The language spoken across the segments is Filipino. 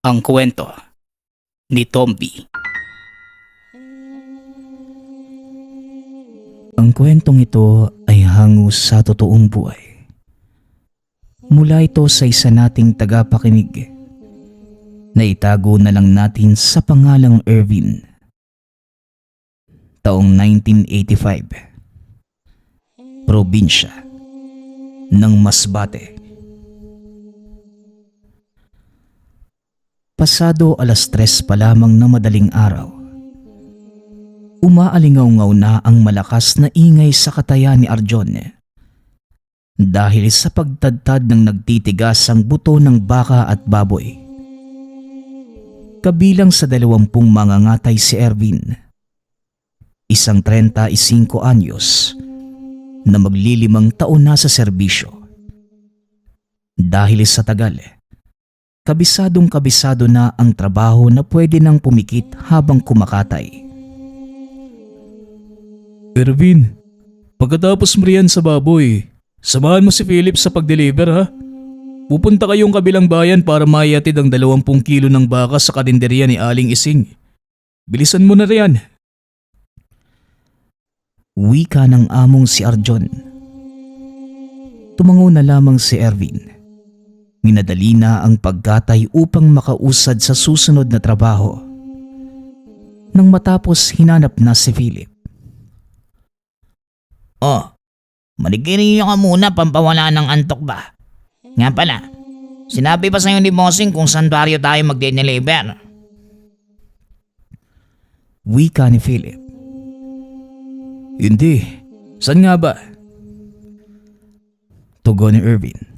Ang kwento ni Tomby. Ang kwentong ito ay hango sa totoong buhay. Mula ito sa isa nating tagapakinig na itago na lang natin sa pangalang Ervin. Taong 1985. Probinsya ng Masbate. Pasado 3:00 pa lamang na madaling araw. Umaalingaw-ngaw na ang malakas na ingay sa katayan ni Arjon dahil sa pagtadtad ng nagtitigas ang buto ng baka at baboy. Kabilang sa 20 mangangatay si Ervin, isang 35 anyos na maglilimang taon na sa serbisyo. Dahil sa tagal, kabisado na ang trabaho na pwede nang pumikit habang kumakatay. Ervin, pagkatapos mo riyan sa baboy, samahan mo si Philip sa pag-deliver ha. Pupunta kayong kabilang bayan para maihatid ang 20 kilo ng baka sa karinderya ni Aling Ising. Bilisan mo na riyan. Wika ng among si Arjon. Tumango na lamang si Ervin. Minadali na ang paggatay upang makausad sa susunod na trabaho. Nang matapos hinanap na si Philip. Maligiriyo ka muna pampawala ng antok ba? Nga pala, sinabi pa sa'yo ni Bossing kung saan baryo tayo mag-deliver. Wika ni Philip. Hindi, saan nga ba? Tugon ni Ervin.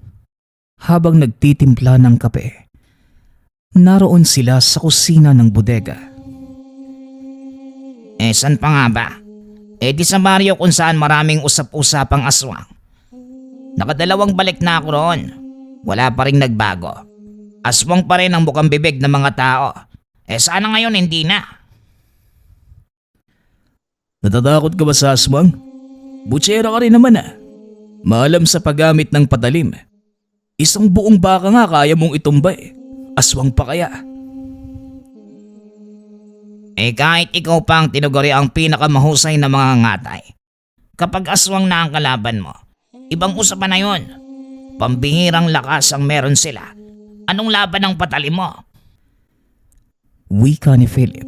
Habang nagtitimpla ng kape, naroon sila sa kusina ng bodega. Saan pa nga ba? Di sa baryo kung saan maraming usap-usapang aswang. Nakadalawang balik na ako roon. Wala pa rin nagbago. Aswang pa rin ang bukang bibig ng mga tao. Sana ngayon hindi na. Natatakot ka ba sa aswang? Butsera ka rin naman Maalam sa paggamit ng patalim. Isang buong baka nga kaya mong itumba Aswang pa kaya? Kahit ikaw pa ang tinuguri ang pinakamahusay na mga ngatay. Kapag aswang na ang kalaban mo, ibang usapan na yun. Pambihirang lakas ang meron sila. Anong laban ang patalim mo? Wika ni Philip.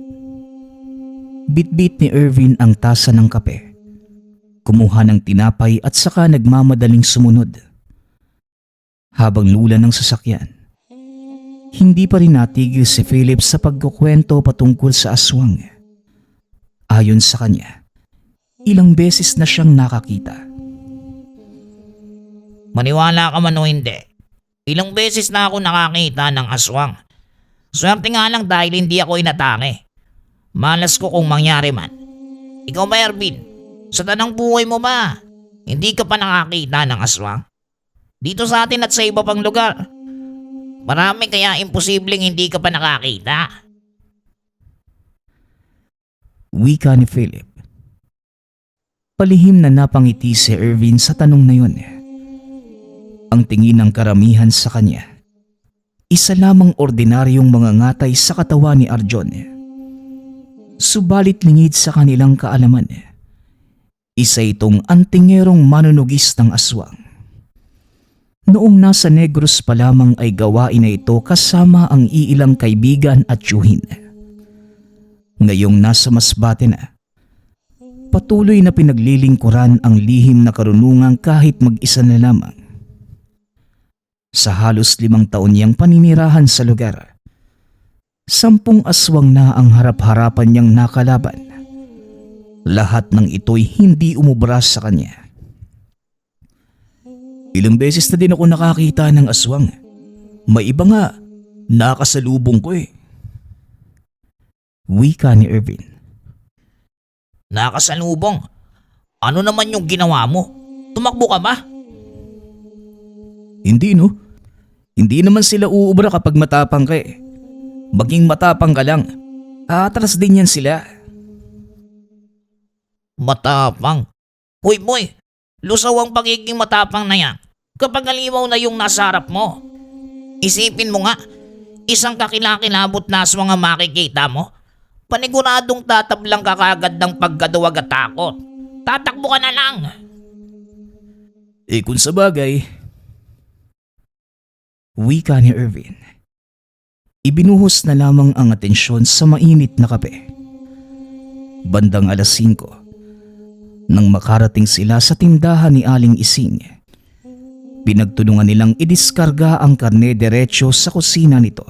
Bitbit ni Ervin ang tasa ng kape. Kumuha ng tinapay at saka nagmamadaling sumunod. Habang lula ng sasakyan, hindi pa rin natigil si Philip sa pagkukwento patungkol sa aswang. Ayon sa kanya, ilang beses na siyang nakakita. Maniwala ka man o hindi, ilang beses na ako nakakita ng aswang. Swerte nga lang dahil hindi ako inatake. Malas ko kung mangyari man. Ikaw ba, Ervin? Sa tanang buhay mo ba, hindi ka pa nakakita ng aswang? Dito sa atin at sa iba pang lugar, marami kaya imposibleng hindi ka pa nakakita. Wika ni Philip. Palihim na napangiti si Ervin sa tanong na yun. Ang tingin ng karamihan sa kanya, isa lamang ordinaryong mga ngatay sa katawan ni Arjon. Subalit lingid sa kanilang kaalaman, isa itong antingerong manunugis ng aswang. Noong nasa Negros pa lamang ay gawain na ito kasama ang iilang kaibigan at tiyuhin. Ngayong nasa Masbate na, patuloy na pinaglilingkuran ang lihim na karunungan kahit mag-isa na lamang. Sa halos 5 taon niyang paninirahan sa lugar, 10 aswang na ang harap-harapan niyang nakalaban. Lahat ng ito'y hindi umubras sa kanya. Ilang beses na din ako nakakita ng aswang. May iba nga, nakasalubong ko Wika ni Ervin. Nakasalubong? Ano naman yung ginawa mo? Tumakbo ka ba? Hindi no. Hindi naman sila uubra kapag matapang ka Maging matapang ka lang. Aatras din yan sila. Matapang? Hoy boy, lusaw ang pagiging matapang na yan kapag alimaw na yung nasa harap mo. Isipin mo nga, isang kakilakilabot na aswang ang makikita mo, paniguradong tatablang ka kagad ng pagkaduwag at takot. Tatakbo ka na lang. Kung sa bagay, Wika ni Irvin. Ibinuhos na lamang ang atensyon sa mainit na kape. Bandang 5:00, nang makarating sila sa tindahan ni Aling Ising, pinagtulungan nilang idiskarga ang karne diretso sa kusina nito.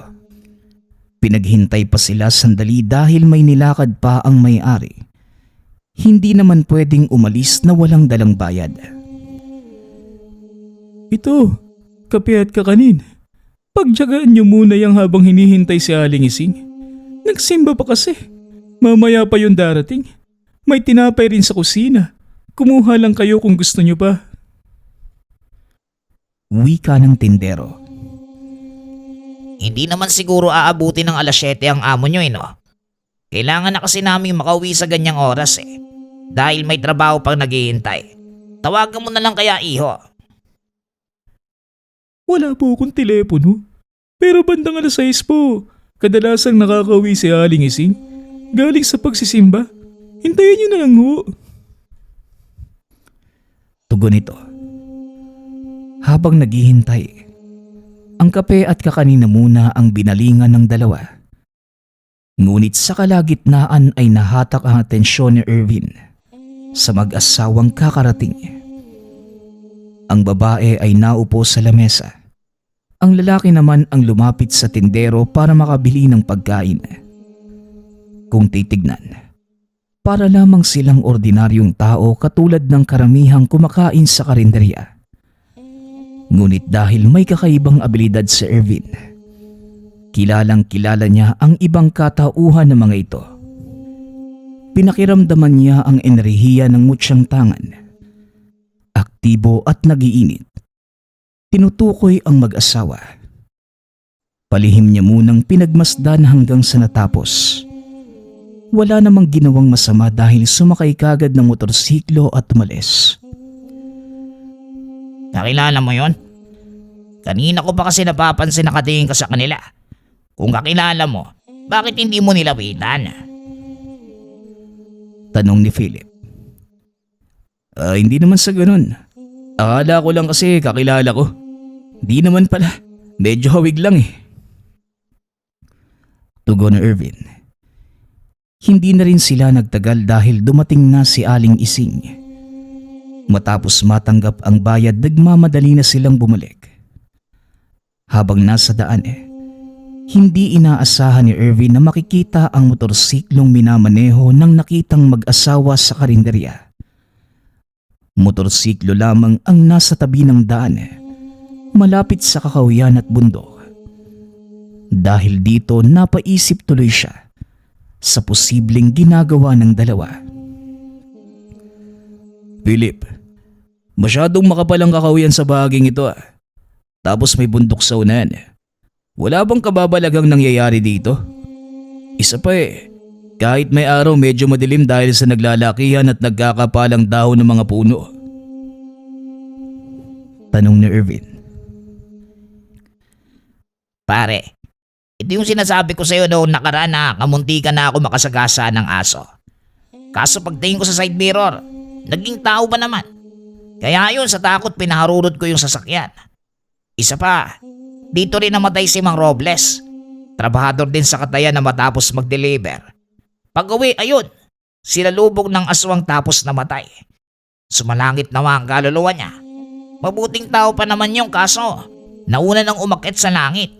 Pinaghintay pa sila sandali dahil may nilakad pa ang may-ari. Hindi naman pwedeng umalis na walang dalang bayad. ito, kape at kakanin. Pagtiyagaan niyo muna yang habang hinihintay si Aling Ising. Nagsimba pa kasi. Mamaya pa yung darating. May tinapay rin sa kusina. Kumuha lang kayo kung gusto niyo pa. Wika ng tindero. Hindi naman siguro aabuti ng 7:00 ang amo nyo no? Kailangan na kasi namin makauwi sa ganyang oras Dahil may trabaho pang naghihintay. Tawagan mo na lang kaya iho. Wala po akong telepono. Pero bandang 6:00 po. Kadalasang nakakauwi si Aling Ising. Galing sa pagsisimba. Hintayin niyo na lang ho. Tugon nito. Habang naghihintay, ang kape at kakanina muna ang binalingan ng dalawa. Ngunit sa kalagitnaan ay nahatak ang atensyon ni Irvin sa mag-asawang kakarating. Ang babae ay naupo sa lamesa. Ang lalaki naman ang lumapit sa tindero para makabili ng pagkain. Kung titignan, para lamang silang ordinaryong tao katulad ng karamihang kumakain sa karinderya. Ngunit dahil may kakaibang abilidad si Irvin, kilalang kilala niya ang ibang katauhan ng mga ito. Pinakiramdaman niya ang enerhiya ng mutsyang tangan. Aktibo at nagiinit. Tinutukoy ang mag-asawa. Palihim niya munang pinagmasdan hanggang sa natapos. Wala namang ginawang masama dahil sumakay kagad ng motorsiklo at umalis. Nakilala mo yon? Kanina ko pa kasi napapansin nakatingin ka sa kanila. Kung kakilala mo, bakit hindi mo nilapitan? Tanong ni Philip. Hindi naman sa ganun. Akala ko lang kasi kakilala ko. Di naman pala. Medyo hawig lang Tugon ni Irvin. Hindi na rin sila nagtagal dahil dumating na si Aling Ising. Matapos matanggap ang bayad, nagmamadali na silang bumalik. Habang nasa daan hindi inaasahan ni Irvin na makikita ang motorsiklong minamaneho ng nakitang mag-asawa sa karinderya. Motorsiklo lamang ang nasa tabi ng daan, malapit sa kakawian at bundok. Dahil dito napaisip tuloy siya sa posibleng ginagawa ng dalawa. Philip, masyadong makapal ang kakawian sa bahaging ito Tapos may bundok sa unahan. Wala bang kababalagang nangyayari dito? Isa pa kahit may araw medyo madilim dahil sa naglalakihan at nagkakapalang dahon ng mga puno. Tanong ni Irvin. Pare, ito yung sinasabi ko sa'yo noong nakaraan na kamuntikan na ako makasagasa ng aso. Kaso pagtingin ko sa side mirror, naging tao ba naman? Kaya yun sa takot pinaharurot ko yung sasakyan. Isa pa, dito rin namatay si Mang Robles. Trabahador din sa Katayan na matapos mag-deliver. Pag-uwi, ayun, silalubog ng aswang tapos namatay. Sumalangit naman ang kaluluwa niya. Mabuting tao pa naman yung kaso, nauna nang umakyat sa langit.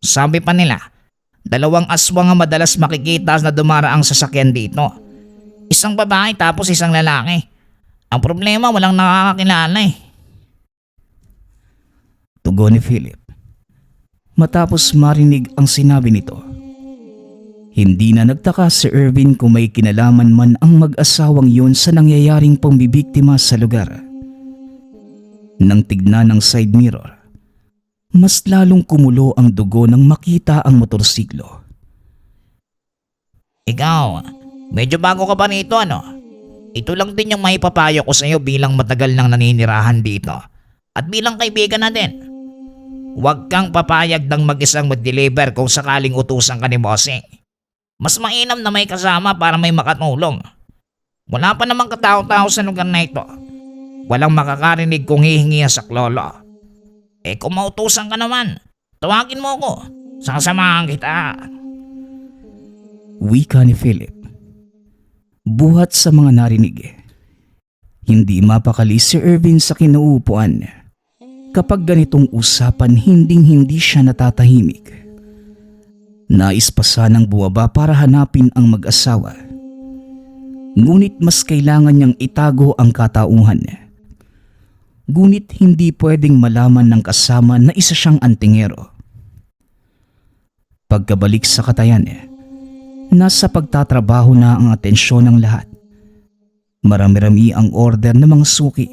Sabi pa nila, 2 aswang ang madalas makikita na dumaraang sasakyan dito. Isang babae tapos isang lalaki. Ang problema, walang nakakakilala Tugon ni Philip. Matapos marinig ang sinabi nito, hindi na nagtaka si Irvin kung may kinalaman man ang mag-asawang yun sa nangyayaring pambibiktima sa lugar. Nang tignan ng side mirror, mas lalong kumulo ang dugo nang makita ang motorsiklo. Ikaw, medyo bago ka pa nito Ito lang din yung maipapayo ko sa iyo bilang matagal nang naninirahan dito. At bilang kaibigan na din. Huwag kang papayag ng mag-isang mag-deliver kung sakaling utusan ka ni bossing. Mas mainam na may kasama para may makatulong. Wala pa namang katao-tao sa lugar na ito. Walang makakarinig kung hihingi sa klolo. Kung mautusan ka naman, tawagin mo ko. Sasamahan kita. Wika ni Philip. Buhat sa mga narinig, hindi mapakali si Irvin sa kinauupuan. Kapag ganitong usapan, hinding-hindi siya natatahimik. Nais pa sanang buwaba para hanapin ang mag-asawa. Ngunit mas kailangan niyang itago ang katauhan. Ngunit hindi pwedeng malaman ng kasama na isa siyang antingero. Pagkabalik sa katayan, nasa pagtatrabaho na ang atensyon ng lahat. Marami-rami ang order ng mga suki,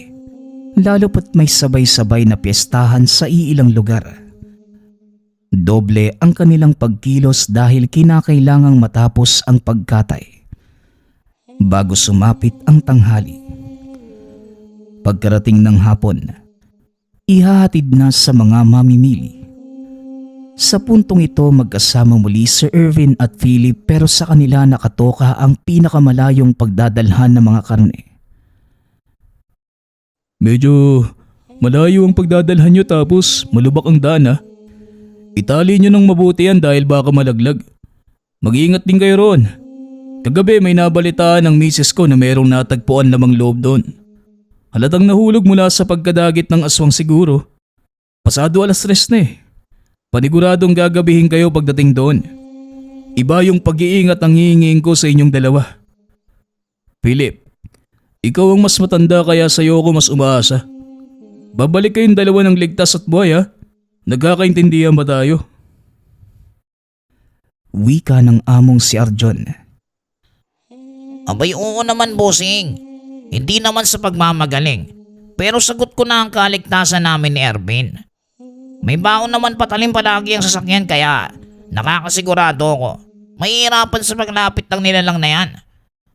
lalo pat may sabay-sabay na piyestahan sa iilang lugar. Doble ang kanilang pagkilos dahil kinakailangang matapos ang pagkatay bago sumapit ang tanghali. Pagkarating ng hapon, ihahatid na sa mga mamimili. Sa puntong ito magkasama muli Sir Irvin at Philip pero sa kanila nakatoka ang pinakamalayong pagdadalhan ng mga karne. Medyo malayo ang pagdadalhan nyo tapos malubak ang daan ha. Itali nyo ng mabuti yan dahil baka malaglag. Mag-iingat din kayo roon. Kagabi may nabalitaan ng misis ko na mayroong natagpuan lamang loob doon. Halatang nahulog mula sa pagkadagit ng aswang siguro. Pasado 3:00 na eh. Paniguradong gagabihin kayo pagdating doon. Iba yung pag-iingat ang hihingin ko sa inyong dalawa. Philip, ikaw ang mas matanda kaya sa'yo ako mas umaasa. Babalik kayong dalawa ng ligtas at buhay ha. Nagkakaintindihan ba tayo? Wika ng among si Arjon. Abay oo naman bossing. Hindi naman sa pagmamagaling. Pero sagot ko na ang kaligtasan namin ni Ervin. May baon naman patalim palagi ang sasakyan kaya nakakasigurado ko. Mahihirapan sa paglapit ng nilalang na yan.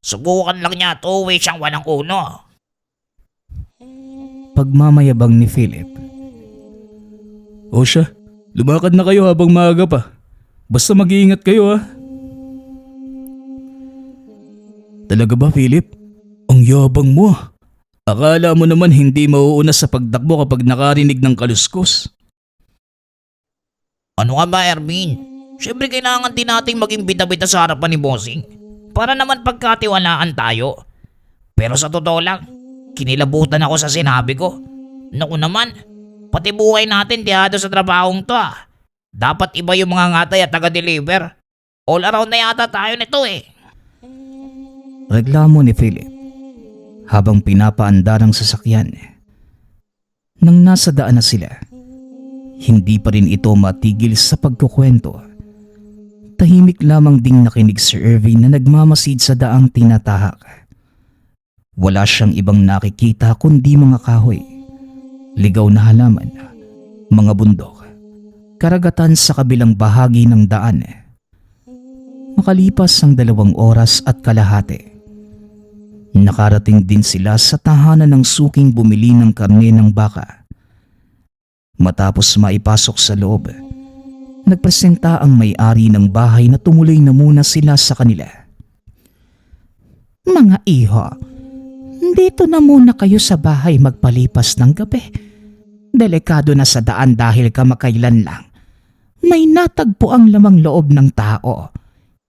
Subukan lang niya at uwi siyang walang ulo. Pagmamayabang ni Philip. O siya, lumakad na kayo habang maaga pa. Basta mag-iingat kayo ha. Talaga ba Philip? Ang yabang mo. Akala mo naman hindi mauuna sa pagtakbo kapag nakarinig ng kaluskos. Ano nga ba Ervin? Siyempre kailangan din nating maging bida-bida sa harapan ni bossing. Para naman pagkatiwalaan tayo. Pero sa totoo lang, kinilabutan ako sa sinabi ko. Naku naman, pati buhay natin tiyado sa trabahong to ah. Dapat iba yung mga ngatay at taga-deliver. All around na yata tayo nito eh. Reklamo ni Philip habang pinapaandar ang sasakyan. Nang nasa daan na sila, hindi pa rin ito matigil sa pagkukwento. Tahimik lamang ding nakinig si Irvin na nagmamasid sa daang tinatahak. Wala siyang ibang nakikita kundi mga kahoy, ligaw na halaman, mga bundok, karagatan sa kabilang bahagi ng daan. Makalipas ang 2 oras at kalahati, nakarating din sila sa tahanan ng suking bumili ng karne ng baka. Matapos maipasok sa loob, nagpresenta ang may-ari ng bahay na tumuloy na muna sila sa kanila. Mga iho, dito na muna kayo sa bahay magpalipas ng gabi. Delikado na sa daan dahil kamakailan lang. May natagpo ang lamang loob ng tao.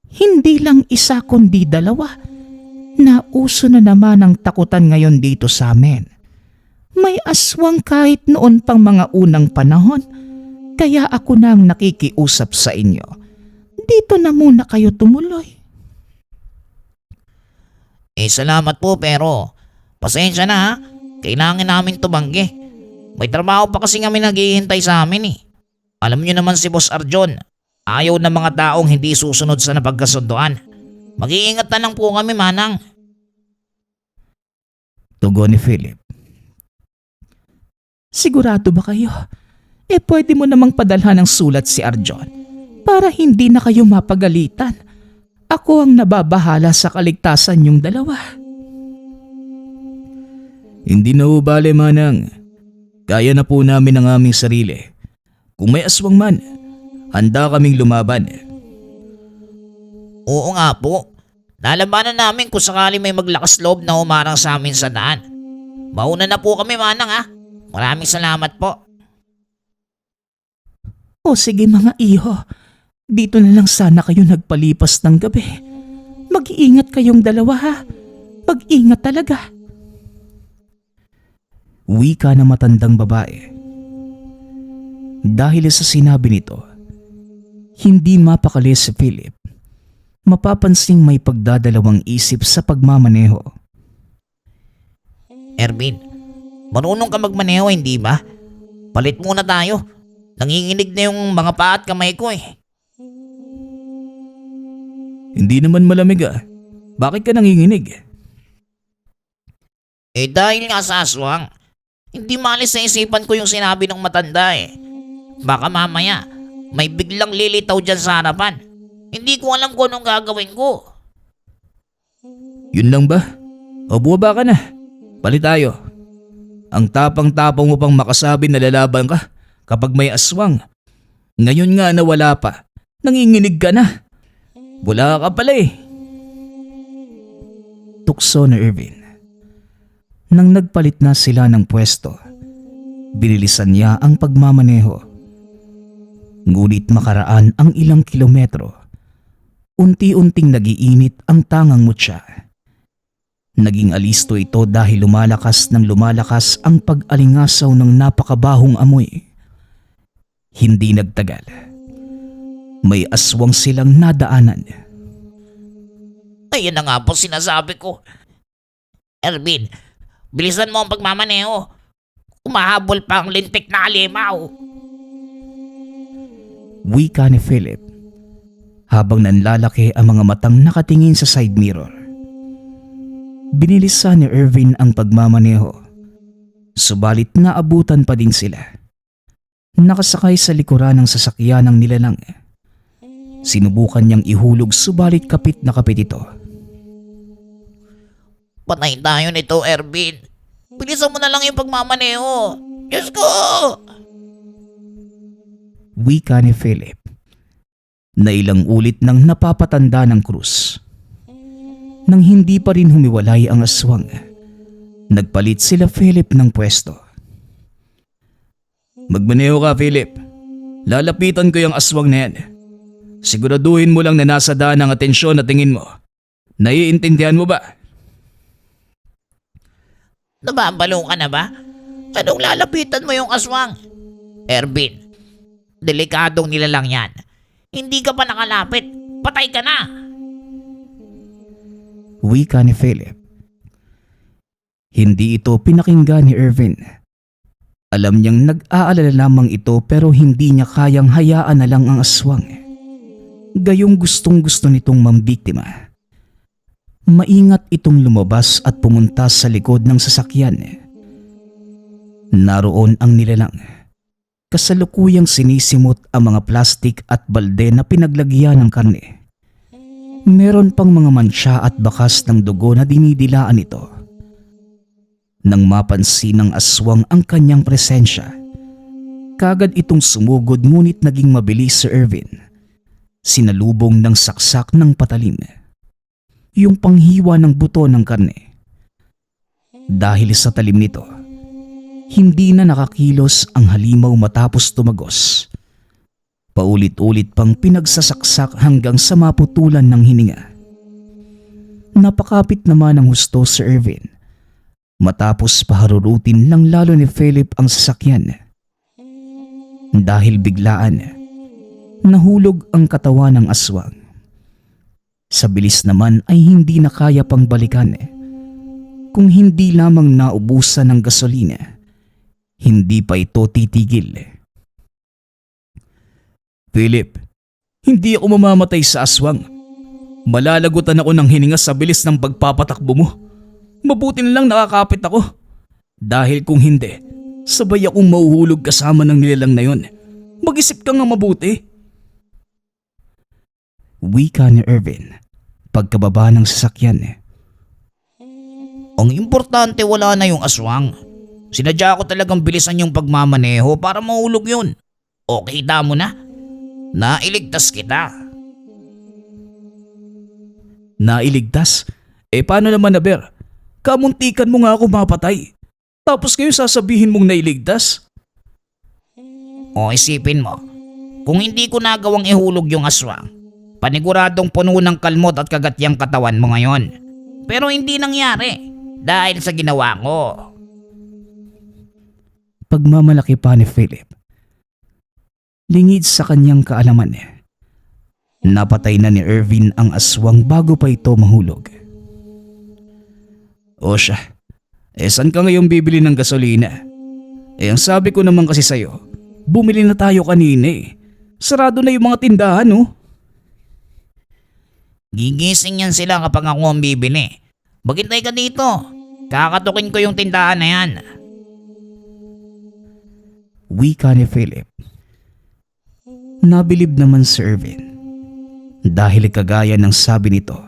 Hindi lang isa kundi 2. Nauso na naman ang takutan ngayon dito sa amin. May aswang kahit noon pang mga unang panahon. Kaya ako na ang nakikiusap sa inyo. Dito na muna kayo tumuloy. Salamat po pero pasensya na ha. Kailangan namin tumanggi. May trabaho pa kasi kami naghihintay sa amin eh. Alam niyo naman si Boss Arjon. Ayaw ng mga taong hindi susunod sa napagkasunduan. Mag-iingat na lang po kami manang. Tugon ni Philip. Sigurado ba kayo? Pwede mo namang padalhan ng sulat si Arjon para hindi na kayo mapagalitan. Ako ang nababahala sa kaligtasan niyong 2. Hindi na ubale manang. Kaya na po namin ang aming sarili. Kung may aswang man, handa kaming lumaban. Oo nga po. Lalabanan namin kung sakali may maglakas loob na humarang sa amin sa daan. Mauna na po kami, Manang ha. Maraming salamat po. O sige mga iho, dito na lang sana kayo nagpalipas ng gabi. Mag-iingat kayong dalawa ha. Mag-ingat talaga. Wika na matandang babae. Dahil sa sinabi nito, hindi mapakali si Philip. Mapapansing may pagdadalawang isip sa pagmamaneho. Ervin, marunong ka magmaneho hindi ba? Palit muna tayo. Nanginginig na yung mga paa at kamay ko eh. Hindi naman malamig Bakit ka nanginginig? Eh dahil nga sa aswang, hindi malis sa isipan ko yung sinabi ng matanda eh. Baka mamaya, may biglang lilitaw dyan sa harapan. Hindi ko alam kung anong gagawin ko. Yun lang ba? O buwaba ka na. Palit tayo. Ang tapang-tapang mo pang makasabi na lalaban ka kapag may aswang. Ngayon nga na wala pa, nanginginig ka na. Wala ka pala eh. Tukso na Irvin. Nang nagpalit na sila ng pwesto, binilisan niya ang pagmamaneho. Ngunit makaraan ang ilang kilometro, unti-unting nagiinit ang tangang mutya. Naging alisto ito dahil lumalakas ang pag-alingasaw ng napakabahong amoy. Hindi nagtagal. May aswang silang nadaanan. Ayun na nga po sinasabi ko. Ervin, bilisan mo ang pagmamaneho. Umahabol pa ang lintik na halimaw. Wika ni Philip habang nanlalaki ang mga matang nakatingin sa side mirror. Binilisan ni Irvin ang pagmamaneho, subalit naabutan pa din sila. Nakasakay sa likuran ng sasakyan ng nilalang. Sinubukan niyang ihulog subalit kapit na kapit ito. Patay tayo nito, Ervin. Bilisan mo na lang yung pagmamaneho. Diyos ko! Wika ni Philip na ilang ulit nang napapatanda ng krus. Nang hindi pa rin humiwalay ang aswang, nagpalit sila Philip ng pwesto. Magmaneho ka, Philip. Lalapitan ko yung aswang na yan. Siguraduhin mo lang na nasa daan ang atensyon na tingin mo. Naiintindihan mo ba? Nababalo ka na ba? Anong lalapitan mo yung aswang? Ervin, delikadong nilalang yan. Hindi ka pa nakalapit. Patay ka na. Wika ni Philip. Hindi ito pinakinggan ni Irvin. Alam niyang nag-aalala lamang ito pero hindi niya kayang hayaan na lang ang aswang. Gayong gustong-gusto nitong mambiktima. Maingat itong lumabas at pumunta sa likod ng sasakyan. Naroon ang nilalang. Kasalukuyang sinisimot ang mga plastik at balde na pinaglagyan ng karne. Meron pang mga mansya at bakas ng dugo na dinidilaan ito. Nang mapansin ng aswang ang kanyang presensya, kagad itong sumugod ngunit naging mabilis si Irvin. Sinalubong ng saksak ng patalim. Yung panghiwa ng buto ng karne. Dahil sa talim nito, hindi na nakakilos ang halimaw matapos tumagos. Paulit-ulit pang pinagsasaksak hanggang sa maputulan ng hininga. Napakapit naman ang husto si Irvin. Matapos paharurutin lang lalo ni Philip ang sasakyan. Dahil biglaan, nahulog ang katawan ng aswang. Sa bilis naman ay hindi na kaya pang balikan. Kung hindi lamang naubusan ng gasolina, hindi pa ito titigil. Philip, hindi ako mamamatay sa aswang. Malalagutan ako ng hininga sa bilis ng pagpapatakbo mo. Mabuti na lang nakakapit ako. Dahil kung hindi, sabay akong mahuhulog kasama ng nilalang na yon. Mag-isip ka nga mabuti. Wika ni Irvin, pagkababa ng sasakyan. Ang importante wala na yung aswang. Sinadya ko talagang bilisan yung pagmamaneho para mahulog yun. O kita mo na, nailigtas kita. Nailigtas? Paano naman na, Ber? Kamuntikan mo nga ako mapatay. Tapos kayo sasabihin mong nailigtas? O isipin mo, kung hindi ko nagawang ihulog yung aswang, paniguradong puno ng kalmot at kagatyang katawan mo ngayon. Pero hindi nangyari dahil sa ginawa ko. Pagmamalaki pa ni Philip. Lingid sa kanyang kaalaman, napatay na ni Ervin ang aswang bago pa ito mahulog. O siya, saan ka ngayon bibili ng gasolina? Ang sabi ko naman kasi sa'yo, bumili na tayo kanina eh. Sarado na yung mga tindahan oh. Gigising yan sila kapag ako ang bibili. Maghintay ka dito. Kakatukin ko yung tindahan na yan. Wika ni Philip. Nabilib naman si Ervin. Dahil kagaya ng sabi nito,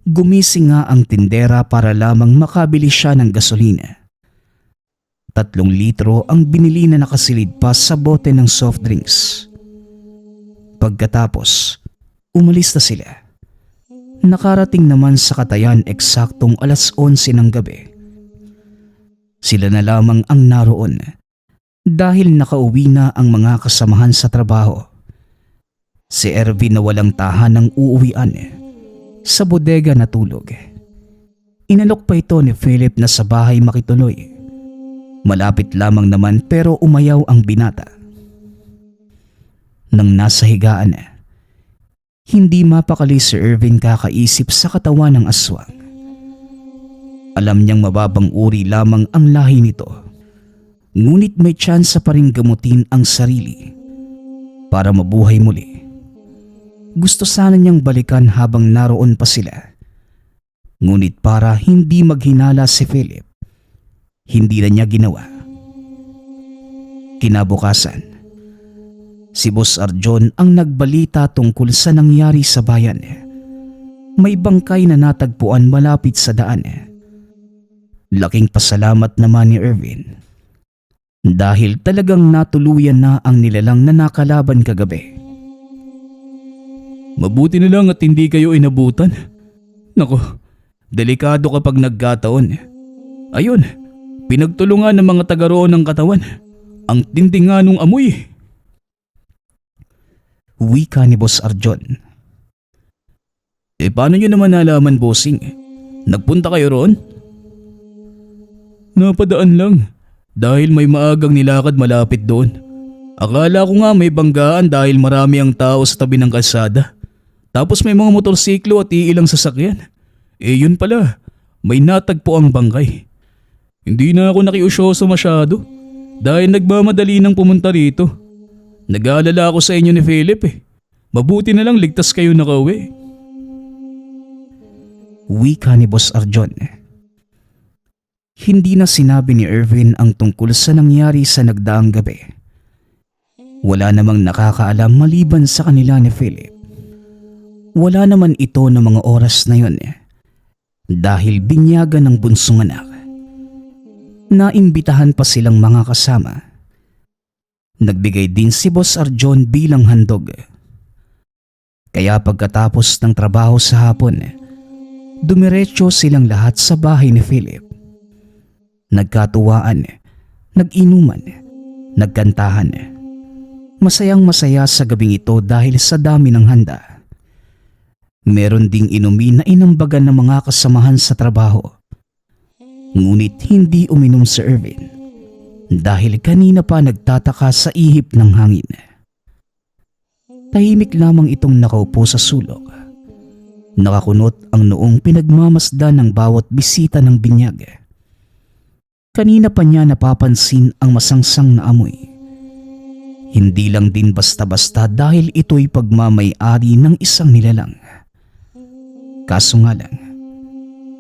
gumising nga ang tindera para lamang makabili siya ng gasolina. 3 litro ang binili na nakasilid pa sa bote ng soft drinks. Pagkatapos, umalis na sila. Nakarating naman sa Katayan eksaktong 11:00 ng gabi. Sila na lamang ang naroon dahil nakauwi na ang mga kasamahan sa trabaho. Si Ervin na walang tahanang uuwian, sa bodega natulog. Inalok pa ito ni Philip na sa bahay makituloy. Malapit lamang naman pero umayaw ang binata. Nang nasa higaan, hindi mapakali si Ervin kakaisip sa katawan ng aswang. Alam niyang mababang uri lamang ang lahi nito. Ngunit may tsansa pa rin gamutin ang sarili para mabuhay muli. Gusto sana niyang balikan habang naroon pa sila. Ngunit para hindi maghinala si Philip, hindi na niya ginawa. Kinabukasan, si Boss Arjon ang nagbalita tungkol sa nangyari sa bayan. May bangkay na natagpuan malapit sa daan. Laking pasalamat naman ni Ervin dahil talagang natuluyan na ang nilalang na nakalaban kagabi. Mabuti na lang at hindi kayo inabutan. Nako, delikado kapag nagkataon. Ayun, pinagtulungan ng mga taga roon ng katawan. Ang tindi nga nung amoy. Wika ni Boss Arjon. Paano nyo naman nalaman, bossing? Nagpunta kayo roon? Napadaan lang. Dahil may maagang nilakad malapit doon. Akala ko nga may banggaan dahil marami ang tao sa tabi ng kalsada. Tapos may mga motorsiklo at iilang sasakyan. Yun pala, may natagpo ang bangkay. Hindi na ako nakiusyoso masyado dahil nagmamadali nang pumunta rito. Nag-aalala ako sa inyo ni Philip eh. Mabuti na lang ligtas kayo nakauwi. Wika ni Boss Arjon. Hindi na sinabi ni Ervin ang tungkol sa nangyari sa nagdaang gabi. Wala namang nakakaalam maliban sa kanila ni Philip. Wala naman ito ng mga oras na yun dahil binyagan ng bunsong anak. Naimbitahan pa silang mga kasama. Nagbigay din si Boss Arjon bilang handog. Kaya pagkatapos ng trabaho sa hapon, dumiretso silang lahat sa bahay ni Philip. Nagkatuwaan, nag-inuman, nagkantahan. Masayang masaya sa gabing ito dahil sa dami ng handa. Meron ding inumin na inambagan ng mga kasamahan sa trabaho. Ngunit hindi uminom si Ervin dahil kanina pa nagtataka sa ihip ng hangin. Tahimik lamang itong nakaupo sa sulok. Nakakunot ang noong pinagmamasdan ng bawat bisita ng binyag. Kanina pa niya napapansin ang masangsang na amoy. Hindi lang din basta-basta dahil ito'y pagmamay-ari ng isang nilalang. Kaso nga lang,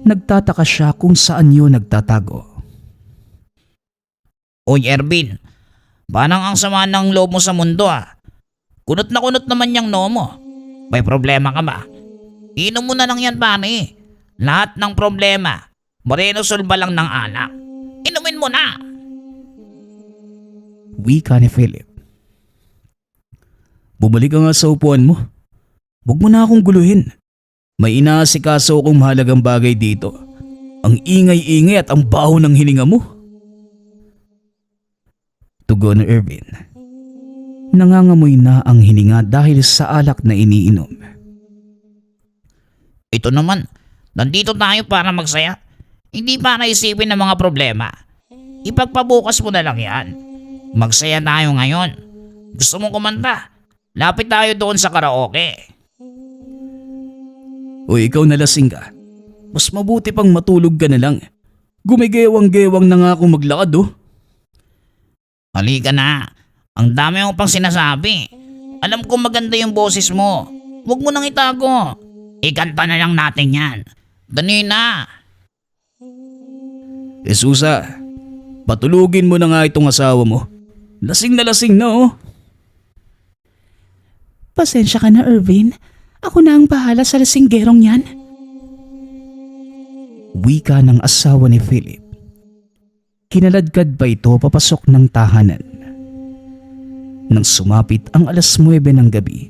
nagtataka siya kung saan yun nagtatago. Oy Ervin, parang ang sama ng loob mo sa mundo ah. Kunot na kunot naman yung noo mo. May problema ka ba? Inom mo na lang yan pare. Lahat ng problema, maresolba ba lang ng alak. Inumin mo na. Wika ni Philip. Bumalik ka nga sa upuan mo. Huwag mo na akong guluhin. May inaasikaso akong mahalagang bagay dito. Ang ingay-ingay at ang baho ng hininga mo. Tugon ni Irvin. Nangangamoy na ang hininga dahil sa alak na iniinom. Ito naman, nandito tayo para magsaya. Hindi para isipin ng mga problema. Ipagpabukas mo na lang yan. Magsaya tayo ngayon. Gusto mong kumanta? Lapit tayo doon sa karaoke. O ikaw nalasing ka. Mas mabuti pang matulog ka na lang. Gumigewang-gewang na nga akong maglakad oh. Halika na. Ang dami mo pang sinasabi. Alam ko maganda yung boses mo. Huwag mo nang itago. Ikanta na lang natin yan. Dali na. Jesusa, patulugin mo na nga itong asawa mo. Lasing na oh. Pasensya ka na, Irvin. Ako na ang bahala sa lasinggerong yan. Wika ng asawa ni Philip. Kinaladkad pa ito papasok ng tahanan. Nang sumapit ang 9:00 ng gabi,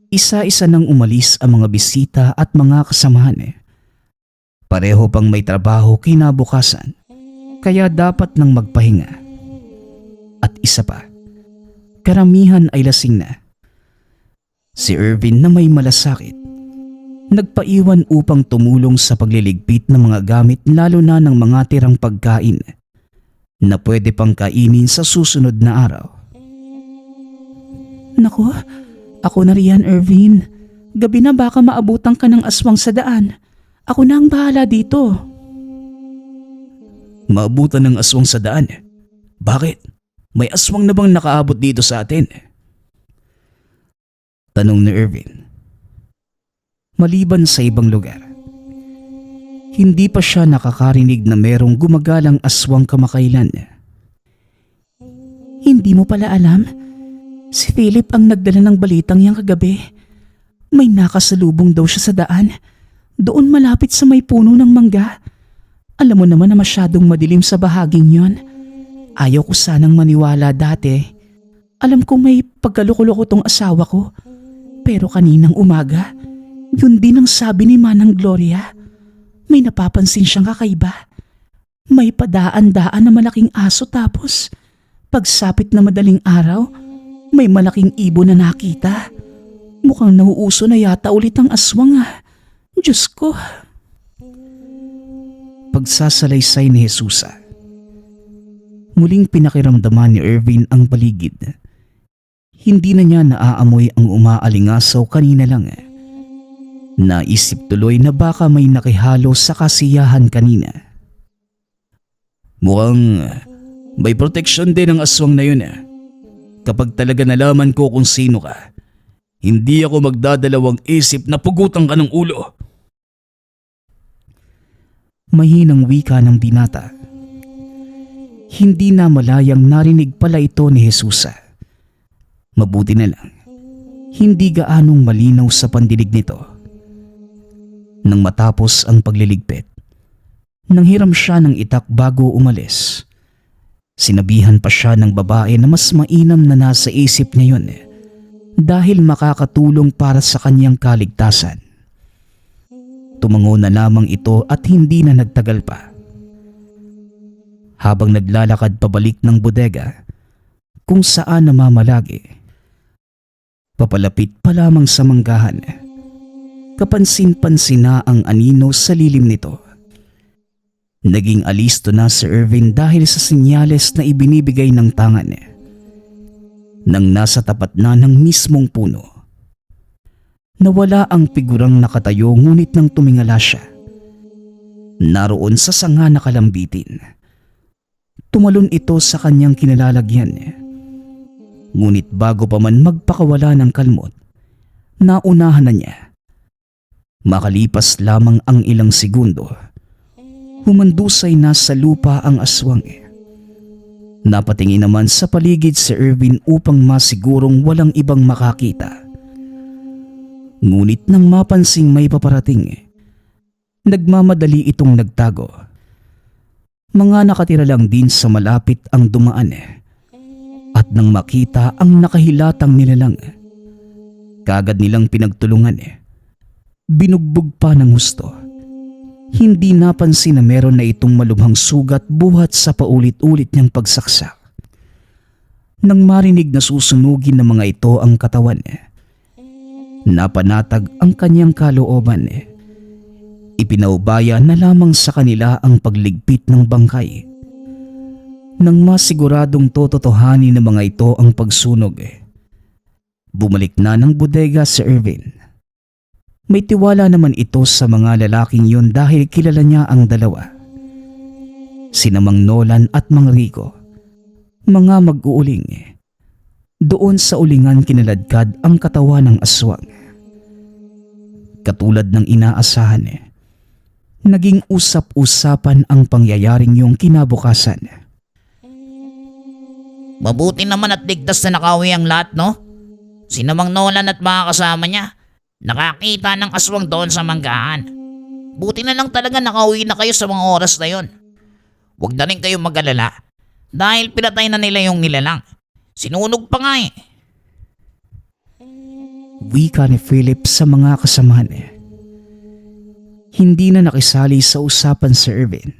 isa-isa nang umalis ang mga bisita at mga kasamahan. Pareho pang may trabaho kinabukasan, kaya dapat nang magpahinga. At isa pa, karamihan ay lasing na. Si Irvin na may malasakit, nagpaiwan upang tumulong sa pagliligpit ng mga gamit lalo na ng mga tirang pagkain na pwede pang kainin sa susunod na araw. Naku, ako na riyan, Irvin. Gabi na baka maabutan ka ng aswang sa daan. Ako na ang bahala dito. Maabutan ng aswang sa daan? Bakit? May aswang na bang nakaabot dito sa atin? Tanong ni Irvin. Maliban sa ibang lugar, hindi pa siya nakakarinig na merong gumagalang aswang kamakailan. Hindi mo pala alam? Si Philip ang nagdala ng balitang yang kagabi. May nakasalubong daw siya sa daan. Doon malapit sa may puno ng mangga. Alam mo naman na masyadong madilim sa bahaging yon. Ayaw ko sanang maniwala dati. Alam kong may pagkalukuloko tong asawa ko. Pero kaninang umaga, yun din ang sabi ni Manang Gloria. May napapansin siyang kakaiba. May padaan-daan na malaking aso tapos pagsapit na madaling araw, may malaking ibon na nakita. Mukhang nauuso na yata ulit ang aswang ah. Diyos ko. Pagsasalaysay ni Jesusa. Muling pinakiramdaman ni Irvin ang paligid. Hindi na niya naaamoy ang umaalingasaw kanina lang. Naisip tuloy na baka may nakihalo sa kasiyahan kanina. Mukhang may proteksyon din ang aswang na yun. Kapag talaga nalaman ko kung sino ka, hindi ako magdadalawang isip na pugutan ka ng ulo. Mahinang wika ng binata. Hindi na malayang narinig pala ito ni Jesusa. Mabuti na lang, hindi gaanong malinaw sa pandinig nito. Nang matapos ang pagliligpit, nanghiram siya ng itak bago umalis. Sinabihan pa siya ng babae na mas mainam na nasa isip niya yun dahil makakatulong para sa kanyang kaligtasan. Tumango na lamang ito at hindi na nagtagal pa. Habang naglalakad pabalik ng bodega kung saan namamalagi, papalapit pa lamang sa manggahan, kapansin-pansin na ang anino sa lilim nito. Naging alisto na si Irvin dahil sa senyales na ibinibigay ng tangan. Nang nasa tapat na ng mismong puno, nawala ang figurang nakatayo ngunit nang tumingala siya, naroon sa sanga na kalambitin. Tumalon ito sa kanyang kinalalagyan. Ngunit bago pa man magpakawala ng kalmot, naunahan na niya. Makalipas lamang ang ilang segundo, humandusay na sa lupa ang aswang. Napatingin naman sa paligid si Irvin upang masigurong walang ibang makakita. Ngunit nang mapansing may paparating, nagmamadali itong nagtago. Mga nakatira lang din sa malapit ang dumaan. At nang makita ang nakahilatang nilalang, Kagad nilang pinagtulungan Binugbog pa ng husto. Hindi napansin na meron na itong malubhang sugat buhat sa paulit-ulit niyang pagsaksak. Nang marinig na susunugin ng mga ito ang katawan, napanatag ang kanyang kalooban. Ipinaubaya na lamang sa kanila ang pagligpit ng bangkay. Nang masiguradong tototohanin ng mga ito ang pagsunog, bumalik na ng bodega si Irvin. May tiwala naman ito sa mga lalaking yun dahil kilala niya ang dalawa. Sina Mang Nolan at Mang Rico, mga mag-uuling. Doon sa ulingan kinaladkad ang katawan ng aswang. Katulad ng inaasahan, naging usap-usapan ang pangyayaring yung kinabukasan. Mabuti naman at ligtas na nakauwi ang lahat, no? Sina Mang Nolan at mga kasama niya nakakita ng aswang doon sa manggahan. Buti na lang talaga nakauwi na kayo sa mga oras na yon. Huwag na rin kayo mag-alala dahil pinatay na nila yung nilalang. Sinunog pa nga Wika ni Philip sa mga kasamahan. Hindi na nakisali sa usapan si Irvin.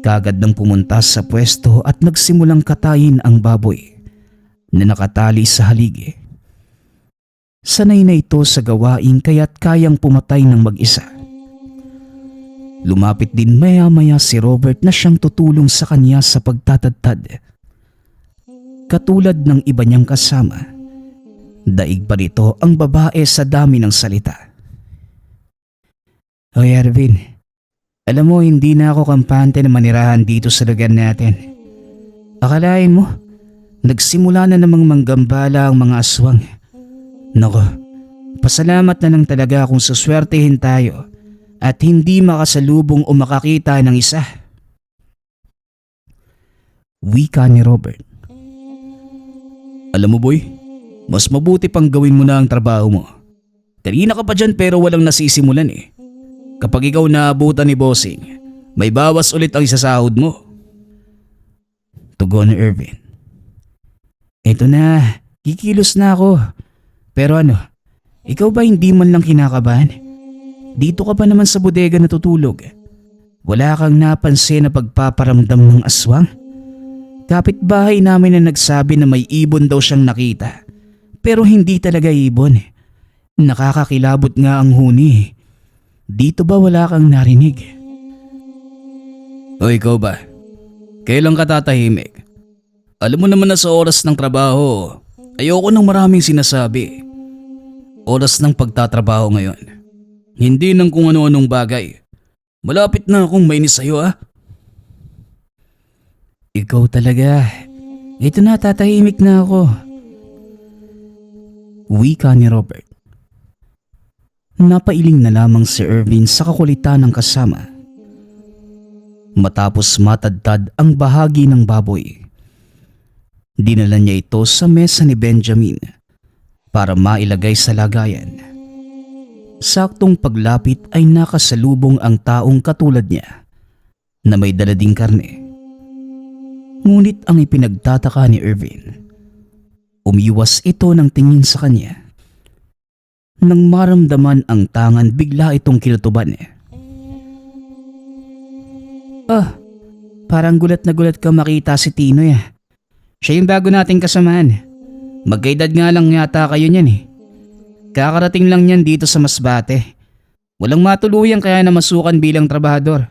Kagad nang pumunta sa pwesto at nagsimulang katayin ang baboy na nakatali sa haligi. Sanay na ito sa gawain kaya't kayang pumatay ng mag-isa. Lumapit din maya-maya si Robert na siyang tutulong sa kanya sa pagtatadtad. Katulad ng iba niyang kasama, daig pa rito ang babae sa dami ng salita. Hoy Arvin, alam mo hindi na ako kampante na manirahan dito sa lugar natin. Akalain mo, nagsimula na namang manggambala ang mga aswang. Nako, pasalamat na lang talaga kung suswertehin tayo at hindi makasalubong o makakita ng isa. Wika ni Robert. Alam mo boy, mas mabuti pang gawin mo na ang trabaho mo. Kanina ka pa dyan pero walang nasisimulan Kapag ikaw naabutan ni bossing, may bawas ulit ang isasahod mo. Tugon ni Irvin. Eto na, kikilos na ako. Pero ikaw ba hindi man lang kinakabahan? Dito ka pa naman sa bodega natutulog. Wala kang napansin na pagpaparamdam ng aswang? Kapitbahay namin na nagsabi na may ibon daw siyang nakita. Pero hindi talaga ibon. Nakakakilabot nga ang huni. Dito ba wala kang narinig? O ikaw ba? Kailan ka tatahimik? Alam mo naman na sa oras ng trabaho, ayoko ng maraming sinasabi. Oras ng pagtatrabaho ngayon. Hindi ng kung ano-anong bagay. Malapit na akong mainis sa'yo Ikaw talaga. Ito na, tatahimik na ako. Wika ni Robert. Napailing na lamang si Irvin sa kakulitan ng kasama. Matapos matadtad ang bahagi ng baboy, dinala niya ito sa mesa ni Benjamin para mailagay sa lagayan. Saktong paglapit ay nakasalubong ang taong katulad niya na may dala ding karne. Ngunit ang ipinagtataka ni Irvin, umiwas ito ng tingin sa kanya. Nang maramdaman ang tangan, bigla itong kinutuban. Parang gulat na gulat ka makita si Tinoy. Siya yung bago nating kasamahan. Magkaedad nga lang yata kayo niyan Kakarating lang niyan dito sa Masbate. Walang matuluyan kaya na masukan bilang trabahador.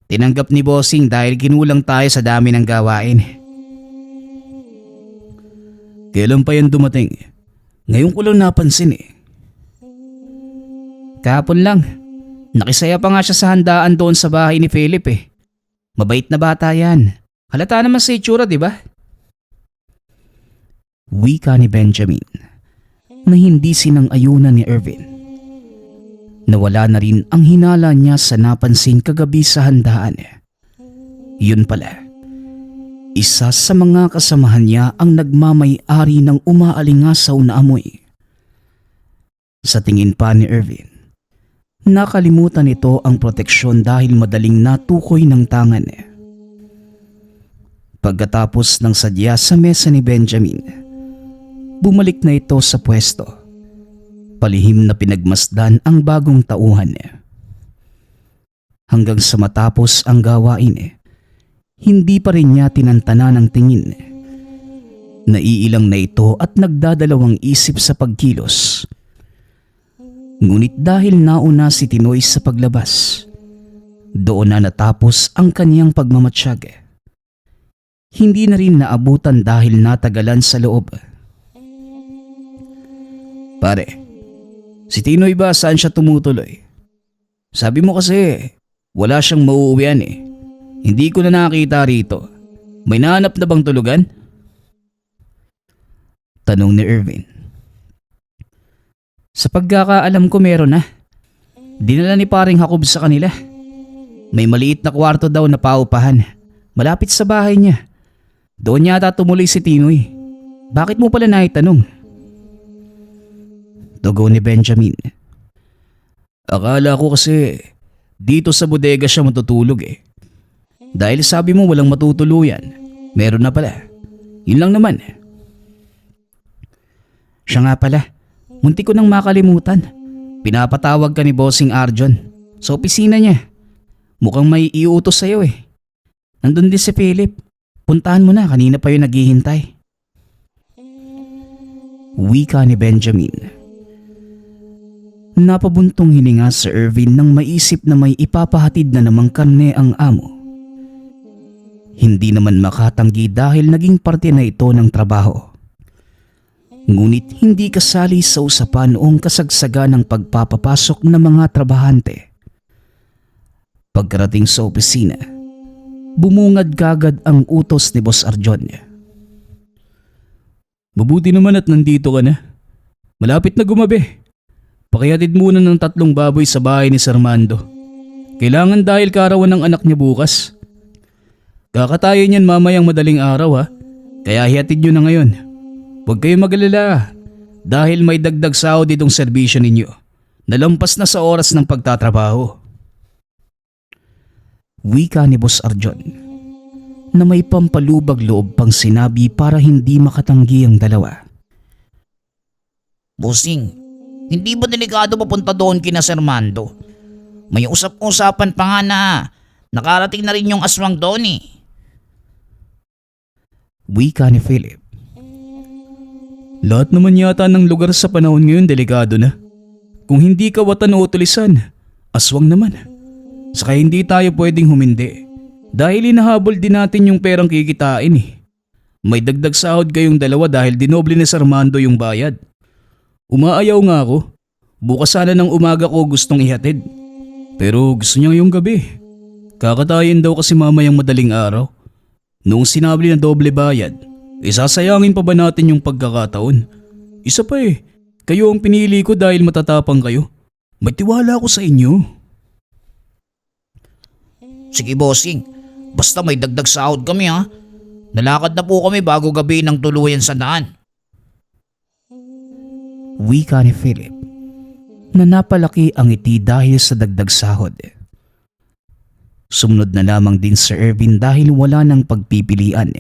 Tinanggap ni bossing dahil kinulang tayo sa dami ng gawain. Kailan pa yan dumating? Ngayon ko lang napansin Kahapon lang. Nakisaya pa nga siya sa handaan doon sa bahay ni Philip Mabait na bata yan. Halata naman sa itsura, di ba? Wika ni Benjamin na hindi sinang-ayunan ni Irvin. Nawala na rin ang hinala niya sa napansin kagabi sa handaan. Yun pala, isa sa mga kasamahan niya ang nagmamay-ari ng umaalingasaw na amoy. Sa tingin pa ni Irvin, nakalimutan ito ang proteksyon dahil madaling natukoy ng tangan. Pagkatapos ng sadya sa mesa ni Benjamin, bumalik na ito sa pwesto Palihim na pinagmasdan ang bagong tauhan. Hanggang sa matapos ang gawain, hindi pa rin niya tinantana ng tingin. Naiilang na ito at nagdadalawang isip sa pagkilos. Ngunit dahil nauna si Tinoy sa paglabas, doon na natapos ang kaniyang pagmamatsyag. Hindi na rin naabutan dahil natagalan sa loob. Pare, si Tinoy ba saan siya tumutuloy? Sabi mo kasi wala siyang mauuwian eh. Hindi ko na nakita rito. May nahanap na bang tulugan? Tanong ni Irvin. Sa pagkakaalam ko meron na. Dinala ni paring Jacob sa kanila. May maliit na kwarto daw na paupahan. Malapit sa bahay niya. Doon yata tumuloy si Tinoy. Bakit mo pala naitanong? Tugon ni Benjamin. Akala ko kasi dito sa bodega siya matutulog eh. Dahil sabi mo walang matutuluyan. Meron na pala. Yun lang naman. Siya nga pala. Munti ko nang makalimutan. Pinapatawag ka ni Bossing Arjon sa opisina niya. Mukhang may iutos sa'yo eh. Nandun din si Philip. Puntahan mo na, kanina pa yung naghihintay. Wika ni Benjamin. Napabuntong hininga sa Irvin nang maisip na may ipapahatid na namang karne ang amo. Hindi naman makatanggi dahil naging parte na ito ng trabaho. Ngunit hindi kasali sa usapan noong kasagsagan ng pagpapapasok ng mga trabahante. Pagkarating sa opisina, bumungad kagad ang utos ni Boss Arjon. Mabuti naman at nandito ka na. Malapit na gumabi. Pakihatid muna ng 3 baboy sa bahay ni Sir Mando. Kailangan dahil karawan ng anak niya bukas. Kakatayo niyan mamayang madaling araw ha. Kaya hihatid nyo na ngayon. Huwag kayong mag-alala dahil may dagdag sahod itong serbisyo ninyo. Nalampas na sa oras ng pagtatrabaho. Wika ni Boss Arjon na may pampalubag loob pang sinabi para hindi makatanggi ang dalawa. Bossing, hindi ba delikado papunta doon kina Sir Mando? May usap-usapan pa nga na nakarating na rin yung aswang doon eh. Wika ni Philip. Lahat naman yata ng lugar sa panahon ngayon delikado na. Kung hindi kawatan o tulisan, aswang naman. Saka hindi tayo pwedeng humindi. Dahil inahabol din natin yung perang kikitain eh. May dagdag sahod kayong dalawa dahil dinoble ni Sir Mando yung bayad. Umaayaw nga ako. Bukas sana ng umaga ko gustong ihatid. Pero gusto niya ngayong gabi. Kakatayin daw kasi mamayang madaling araw. Noong sinabli na doble bayad, isasayangin pa ba natin yung pagkakataon? Isa pa eh, kayo ang pinili ko dahil matatapang kayo. May tiwala ako sa inyo. Sige bossing, basta may dagdag sahod kami ha. Nalakad na po kami bago gabi ng tuluyan sa daan. Wika ni Philip na napalaki ang ngiti dahil sa dagdag sahod. Sumunod na lamang din si Irvin dahil wala nang pagpipilian.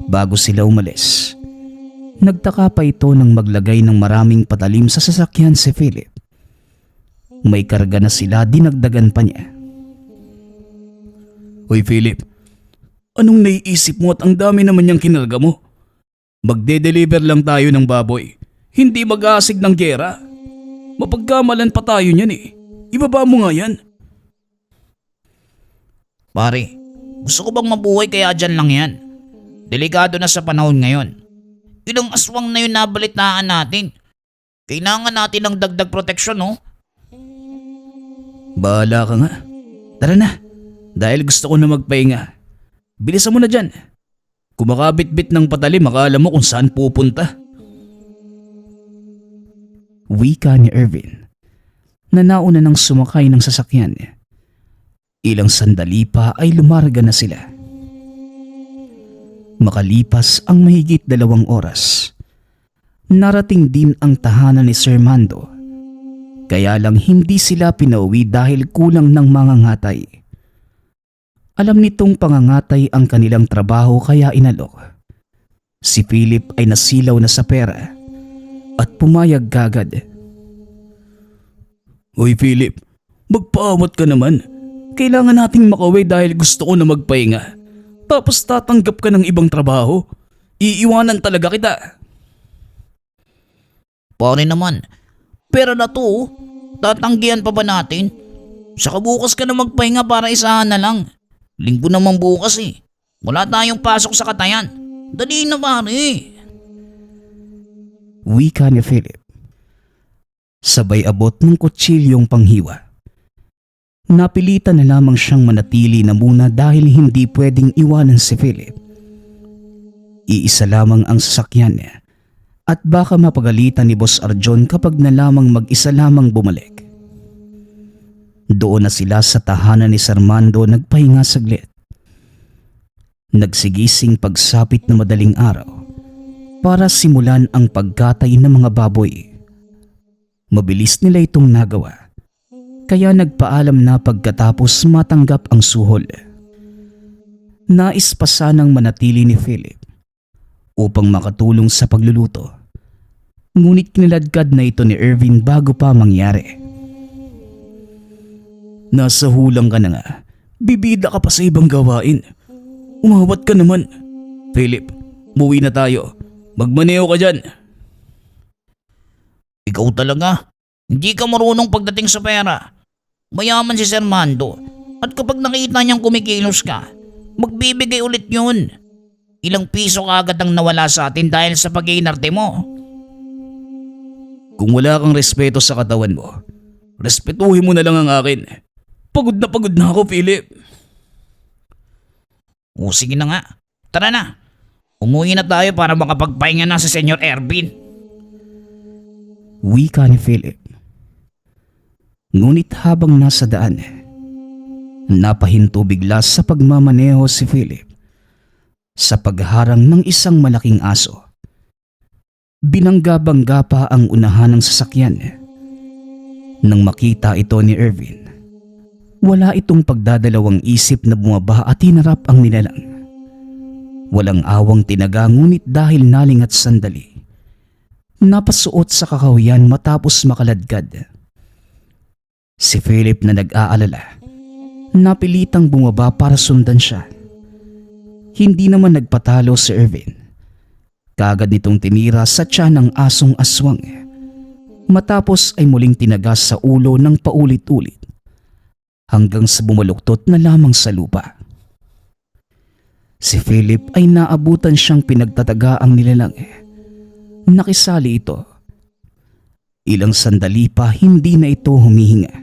Bago sila umalis, nagtaka pa ito nang maglagay ng maraming patalim sa sasakyan si Philip. May karga na sila, dinagdagan pa niya. Hoy Philip, anong naiisip mo at ang dami naman niyang kinarga mo? Magde-deliver lang tayo ng baboy, hindi mag-aasig ng gera. Mapagkamalan pa tayo niyan eh. Ibaba mo nga yan. Pare, gusto ko bang mabuhay kaya dyan lang yan? Delikado na sa panahon ngayon. Ilang aswang na yun nabalitaan natin. Kailangan natin ng dagdag proteksyon no? Bahala ka nga. Tara na, dahil gusto ko na magpahinga. Bilisan mo na dyan. Kumakabit-bit ng patalim, akala mo kung saan pupunta. Wika ni Irvin na nauna nang sumakay ng sasakyan. Ilang sandali pa ay lumarga na sila. Makalipas ang mahigit 2 oras, narating din ang tahanan ni Sir Mando. Kaya lang hindi sila pinauwi dahil kulang ng mga ngatay. Alam nitong pangangatay ang kanilang trabaho kaya inalok. Si Philip ay nasilaw na sa pera at pumayag kagad. Hoy Philip, magpaawat ka naman. Kailangan nating makauwi dahil gusto ko na magpahinga. Tapos tatanggap ka ng ibang trabaho. Iiwanan talaga kita. Pare naman, pera na to oh. Tatanggihan pa ba natin? Saka bukas ka na magpahinga para isahan na lang. Linggo naman bukas eh. Wala tayong pasok sa katayan. Dali na pare. Wika ni Philip. Sabay abot ng kutsilyong panghiwa. Napilitan na lamang siyang manatili na muna dahil hindi pwedeng iwanan si Philip. Iisa lamang ang sasakyan niya at baka mapagalitan ni Boss Arjon kapag na lamang mag-isa lamang bumalik. Doon na sila sa tahanan ni Sarmando nagpahinga saglit. Nagsigising pagsapit na madaling araw para simulan ang pagkatay ng mga baboy. Mabilis nila itong nagawa, kaya nagpaalam na pagkatapos matanggap ang suhol. Nais pa sanang manatili ni Philip upang makatulong sa pagluluto, ngunit kiniladkad na ito ni Ervin bago pa mangyari. Nasa hulang ka na nga. Bibida ka pa sa ibang gawain. Umawat ka naman. Philip, muwi na tayo. Magmaneho ka dyan. Ikaw talaga. Hindi ka marunong pagdating sa pera. Mayaman si Sermando. At kapag nakita niyang kumikilos ka, magbibigay ulit yun. Ilang piso agad ang nawala sa atin dahil sa pag-iinarte mo. Kung wala kang respeto sa katawan mo, respetuhin mo na lang ang akin. Pagod na ako, Philip. O sige na nga. Tara na. Umuwi na tayo para makapagpahinga na si Senyor Ervin. Wika ni Philip. Ngunit habang nasa daan, napahinto bigla sa pagmamaneho si Philip sa pagharang ng isang malaking aso. Binangga-bangga pa ang unahan ng sasakyan. Nang makita ito ni Ervin, wala itong pagdadalawang isip na bumaba at hinarap ang nilalang. Walang awang tinaga ngunit dahil nalingat sandali, napasuot sa kakahuyan matapos makaladkad. Si Philip na nag-aalala, napilitang bumaba para sundan siya. Hindi naman nagpatalo si Ervin. Kagad nitong tinira sa tiyan ng asong aswang. Matapos ay muling tinagas sa ulo ng paulit-ulit hanggang sa bumaluktot na lamang sa lupa. Si Philip ay naabutan siyang pinagtatagaang nilalang. Nakisali ito. Ilang sandali pa hindi na ito humihinga.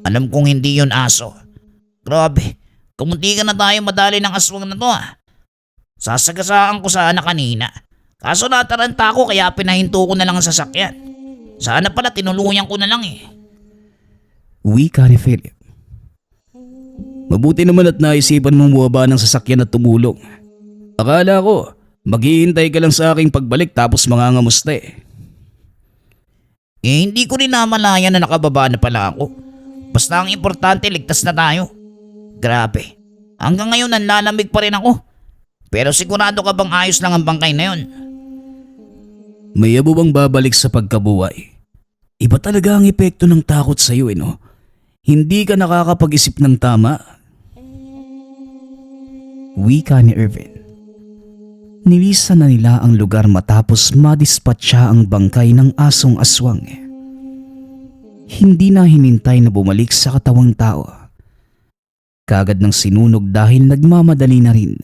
Alam kong hindi yun aso. Grabe, kumunti ka na tayo madali ng aswang na to ah. Sasagasaan ko sana kanina. Kaso nataranta ko kaya pinahinto ko na lang ang sasakyan. Sana pala tinuluyan ko na lang eh. Wika ni Philip. Mabuti naman at naisipan mong bumaba ng sasakyan at tumulong. Akala ko, maghihintay ka lang sa aking pagbalik tapos mangangamusta eh. Hindi ko rin namalayan na nakababa na pala ako. Basta ang importante ligtas na tayo. Grabe, hanggang ngayon nanlalamig pa rin ako. Pero sigurado ka bang ayos lang ang bangkay na yun? May abo bang babalik sa pagkabuhay? Iba talaga ang epekto ng takot sa iyo no? Hindi ka nakakapag-isip ng tama. Wika ni Ervin. Nilisan na nila ang lugar matapos madispatcha ang bangkay ng asong aswang. Hindi na hinintay na bumalik sa katawang tao. Kagad ng sinunog dahil nagmamadali na rin.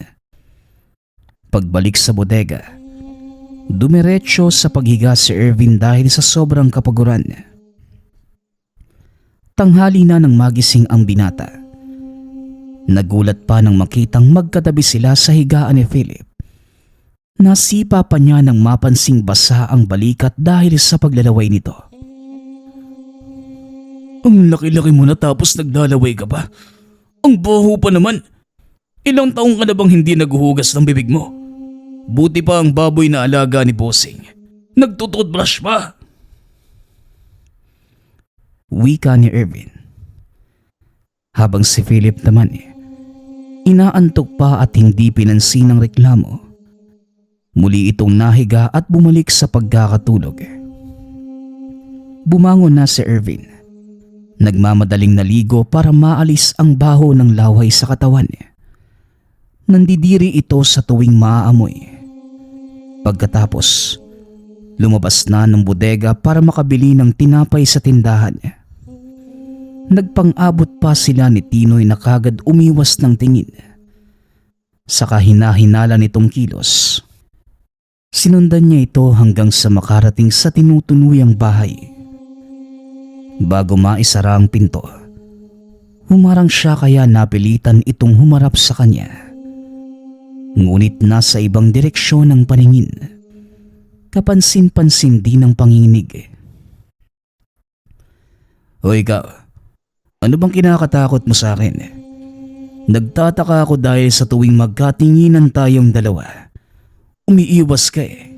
Pagbalik sa bodega, dumiretso sa paghiga si Ervin dahil sa sobrang kapaguran. Tanghali na nang magising ang binata. Nagulat pa nang makitang magkatabi sila sa higaan ni Philip. Nasipa pa niya nang mapansing basa ang balikat dahil sa paglalaway nito. Ang laki-laki mo na tapos naglalaway ka pa. Ang baho pa naman. Ilang taong ka na bang hindi naguhugas ng bibig mo? Buti pa ang baboy na alaga ni Bossing. Nagtututbrush pa. Wika ni Ervin. Habang si Philip naman inaantok pa at hindi pinansin ng reklamo, Muli itong nahiga at bumalik sa pagkakatulog. Bumangon na si Ervin. Nagmamadaling naligo para maalis ang baho ng laway sa katawan. Nandidiri ito sa tuwing maaamoy. Pagkatapos, lumabas na ng bodega para makabili ng tinapay sa tindahan. Nagpang-abot pa sila ni Tinoy na kagad umiwas ng tingin. Sa kahina-hinala nitong kilos, sinundan niya ito hanggang sa makarating sa tinutunuyang bahay. Bago maisara ang pinto, humarang siya kaya napilitan itong humarap sa kanya. Ngunit nasa ibang direksyon ang paningin. Kapansin-pansin din ang panginginig. "O ikaw, ano bang kinakatakot mo sa akin? Nagtataka ako dahil sa tuwing magkatinginan tayong dalawa, umiiwas ka eh.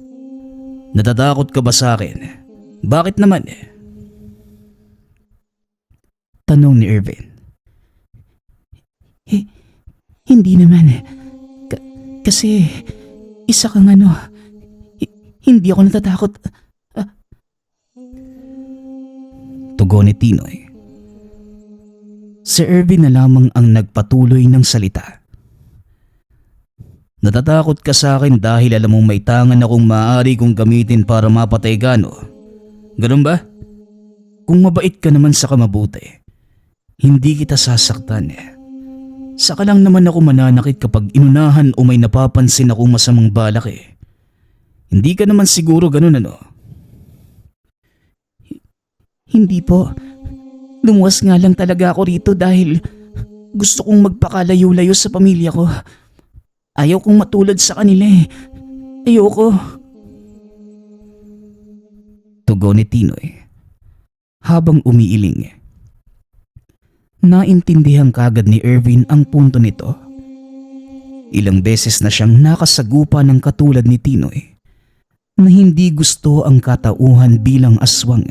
Natatakot ka ba sa akin? Bakit naman?" Tanong ni Ervin. Hindi naman. Kasi isa kang hindi ako natatakot. Tugon ni Tinoy. Si Ervin na lamang ang nagpatuloy ng salita. "Natatakot ka sa akin dahil alam mong may tangan akong maaari kong gamitin para mapatay ka, no? Ganun ba? Kung mabait ka naman sa kamabuti, hindi kita sasaktan. Saka lang naman ako mananakit kapag inunahan o may napapansin akong masamang balak eh. Hindi ka naman siguro ganun, ano?" "Hindi po. Lumuwas nga lang talaga ako rito dahil gusto kong magpakalayo-layo sa pamilya ko. Ayaw kong matulad sa kanila eh. Ayoko." Tugon ni Tinoy habang umiiling. Naintindihan kagad ni Ervin ang punto nito. Ilang beses na siyang nakasagupa ng katulad ni Tinoy na hindi gusto ang katauhan bilang aswang.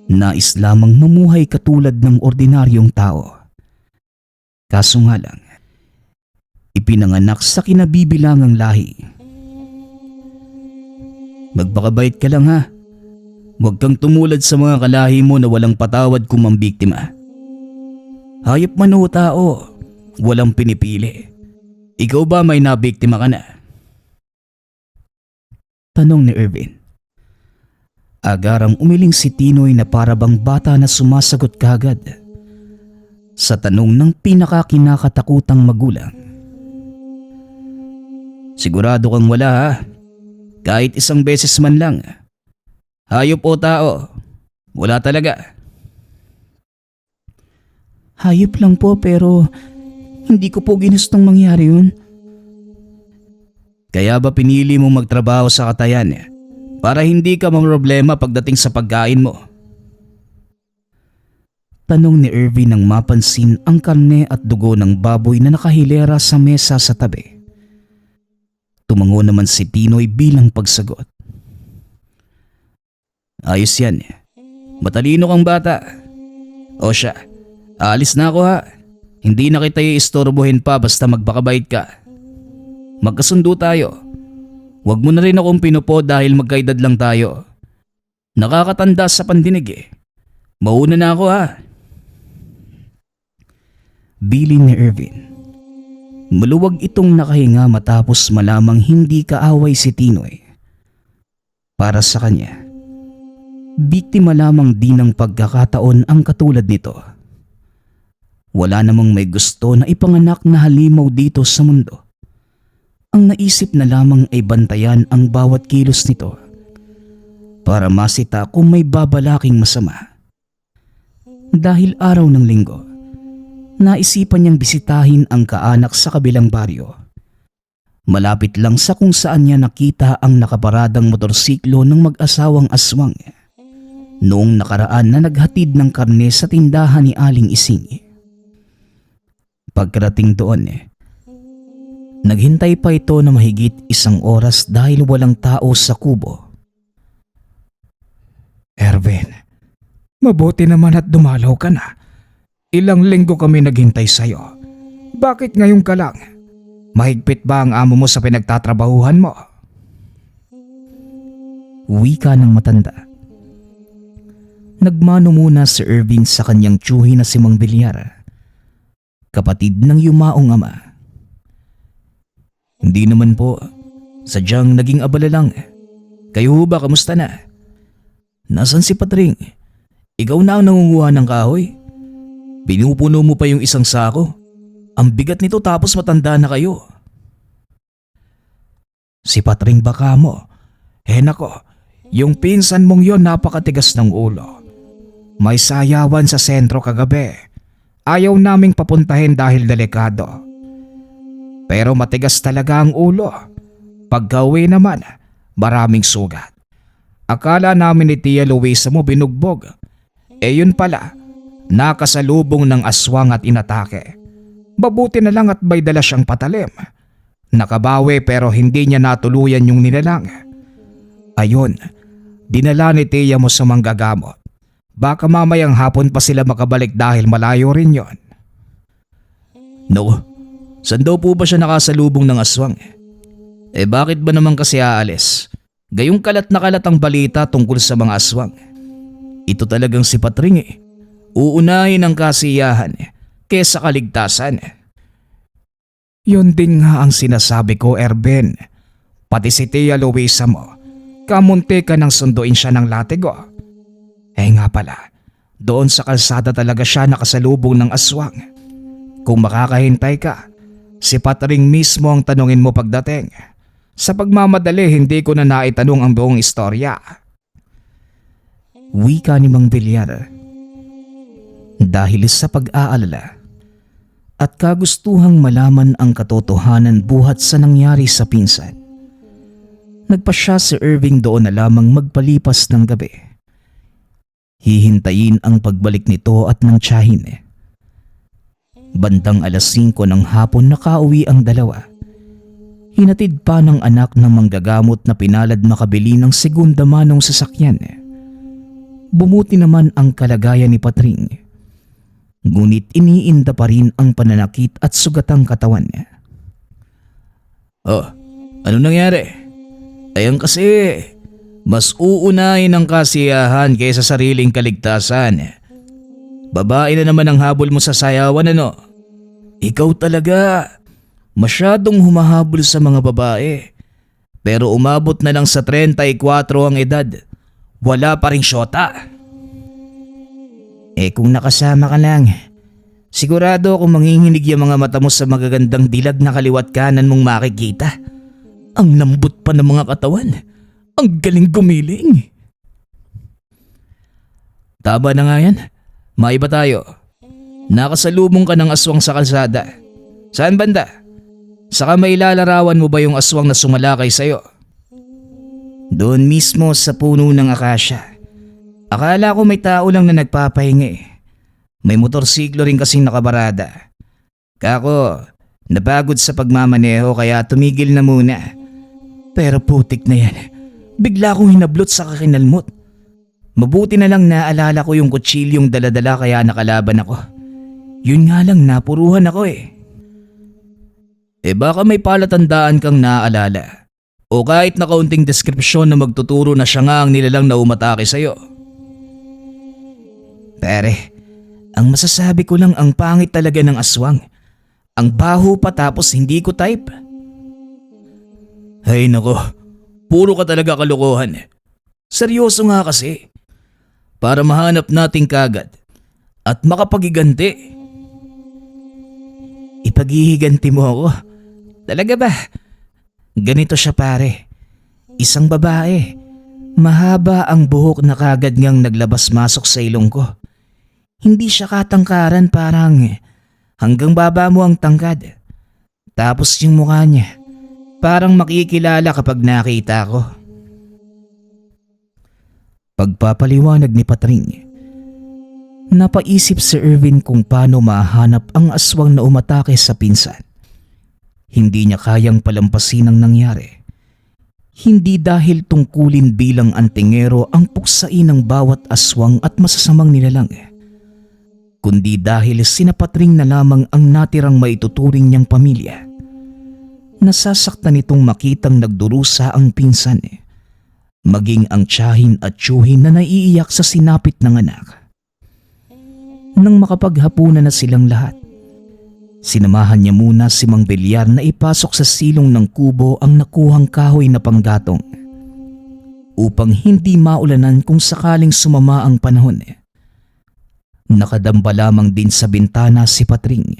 Nais lamang mamuhay katulad ng ordinaryong tao. Kaso nga lang, ipinanganak sa kinabibilangang lahi. "Magpakabait ka lang ha. Huwag kang tumulad sa mga kalahi mo na walang patawad kung mambiktima. Hayop man o tao, walang pinipili. Ikaw ba may nabiktima ka na?" Tanong ni Ervin. Agarang umiling si Tinoy na parabang bata na sumasagot kagad sa tanong ng pinakakinakatakutang magulang. "Sigurado kang wala ha? Kahit isang beses man lang. Hayop o tao, wala talaga." "Hayop lang po pero hindi ko po ginustong mangyari yun." "Kaya ba pinili mo magtrabaho sa katayan para hindi ka mamroblema pagdating sa pagkain mo?" Tanong ni Ervin nang mapansin ang karne at dugo ng baboy na nakahilera sa mesa sa tabi. Tumango naman si Tinoy bilang pagsagot. "Ayos yan. Matalino kang bata. O siya, alis na ako ha. Hindi na kita iistorbohin pa basta magpakabait ka. Magkasundo tayo. Huwag mo na rin akong pinupo dahil magkaedad lang tayo. Nakakatanda sa pandinig eh. Mauna na ako ha." Bilin ni Ervin. Maluwag itong nakahinga matapos malamang hindi kaaway si Tinoy. Para sa kanya, biktima lamang din ng pagkakataon ang katulad nito. Wala namang may gusto na ipanganak na halimaw dito sa mundo. Ang naisip na lamang ay bantayan ang bawat kilos nito para masita kung may babalaking masama. Dahil araw ng linggo, naisipan niyang bisitahin ang kaanak sa kabilang baryo. Malapit lang sa kung saan niya nakita ang nakaparadang motorsiklo ng mag-asawang aswang noong nakaraan na naghatid ng karne sa tindahan ni Aling Ising. Pagkarating doon, naghintay pa ito na mahigit 1 oras dahil walang tao sa kubo. "Ervin, mabuti naman at dumalaw ka na. Ilang linggo kami naghintay sa'yo. Bakit ngayon ka lang? Mahigpit ba ang amo mo sa pinagtatrabahuhan mo?" Wika ng matanda. Nagmano muna si Ervin sa kanyang tiyuhi na si Mang Bilyar, kapatid ng yumaong ama. Hindi naman po, sadyang naging abala lang. Kayo ba, kamusta na? Nasaan si Patring? Ikaw na ang nangunguha ng kahoy? Pinupuno mo pa yung isang sako. Ang bigat nito tapos matanda na kayo. Si Patring baka mo. Nako, yung pinsan mong yon napakatigas ng ulo. May sayawan sa sentro kagabi. Ayaw naming papuntahin dahil delikado. Pero matigas talaga ang ulo. Pagka-uwi naman, maraming sugat. Akala namin ni Tia Luisa mo binugbog. Yun pala, nakasalubong ng aswang at inatake. Mabuti na lang at may dala siyang patalim. Nakabawi pero hindi niya natuluyan yung nilalang. Ayun, dinala ni Tia mo sa manggagamot. Baka mamayang hapon pa sila makabalik dahil malayo rin yon. No, saan daw po ba siya nakasalubong ng aswang? Bakit ba naman kasi aalis? Gayong kalat na kalat ang balita tungkol sa mga aswang. Ito talagang si Patring Uunahin ang kasiyahan kesa kaligtasan. Yon din nga ang sinasabi ko, Erben. Pati si Tia Luisa mo, kamunti ka nang sunduin siya ng latigo. Nga pala, doon sa kalsada talaga siya nakasalubong ng aswang. Kung makakahintay ka, si Patring mismo ang tanungin mo pagdating. Sa pagmamadali, hindi ko na naitanong ang buong istorya. Wika ni Mang Bilyar. Dahil sa pag-aalala at kagustuhang malaman ang katotohanan buhat sa nangyari sa pinsan, nagpasya si Irving doon na lamang magpalipas ng gabi. Hihintayin ang pagbalik nito at ng tiyahin. Bandang alas 5 ng hapon nakauwi ang dalawa. Hinatid pa ng anak ng manggagamot na pinalad makabili ng segunda manong sasakyan. Bumuti naman ang kalagayan ni Patring. Ngunit iniinda pa rin ang pananakit at sugatang katawan niya. Oh, ano nangyari? Ayan kasi, mas uunahin ang kasiyahan kaysa sariling kaligtasan. Babae na naman ang habol mo sa sayawan, ano? Ikaw talaga, masyadong humahabol sa mga babae. Pero umabot na lang sa 34 ang edad, wala pa ring syota. Kung nakasama ka lang, sigurado akong manginginig yung mga mata mo sa magagandang dilag na kaliwat kanan mong makikita. Ang lambot pa ng mga katawan. Ang galing gumiling. Tama na nga yan. Maiba tayo. Nakasalubong ka ng aswang sa kalsada. Saan banda? Saka may lalarawan mo ba yung aswang na sumalakay sa'yo? Doon mismo sa puno ng akasya. Akala ko may tao lang na nagpapahinga. May motorsiklo rin kasing nakabarada. Kako, napagod sa pagmamaneho kaya tumigil na muna. Pero putik na yan. Bigla akong hinablot sa kakinalmot. Mabuti na lang naalala ko yung kutsilyong daladala kaya nakalaban ako. Yun nga lang napuruhan ako . Baka may palatandaan kang naaalala. O kahit na kaunting deskripsyon na magtuturo na siya nga ang nilalang na umatake sa'yo. Pare, ang masasabi ko lang ang pangit talaga ng aswang. Ang baho pa tapos hindi ko type. Ay nako. Puro ka talaga kalokohan. Seryoso nga kasi. Para mahanap natin kagad at makapagiganti. Ipaghihiganti mo ako? Talaga ba? Ganito siya pare. Isang babae. Mahaba ang buhok na kagad ngang naglabas-masok sa ilong ko. Hindi siya katangkaran, parang hanggang baba mo ang tangkad. Tapos yung mukha niya. Parang makikilala kapag nakita ko. Pagpapaliwanag ni Patring, napaisip si Irvin kung paano mahanap ang aswang na umatake sa pinsan. Hindi niya kayang palampasin ang nangyari. Hindi dahil tungkulin bilang antingero ang puksain ng bawat aswang at masasamang nilalang. Kundi dahil sina Patring na lamang ang natirang maituturing niyang pamilya. Nasasaktan itong makitang nagdurusa ang pinsan maging ang tiyahin at tiyuhin na naiiyak sa sinapit ng anak. Nang makapaghapunan na silang lahat, sinamahan niya muna si Mang Bilyar na ipasok sa silong ng kubo ang nakuhang kahoy na panggatong upang hindi maulanan kung sakaling sumama ang panahon. Nakadamba lamang din sa bintana si Patring,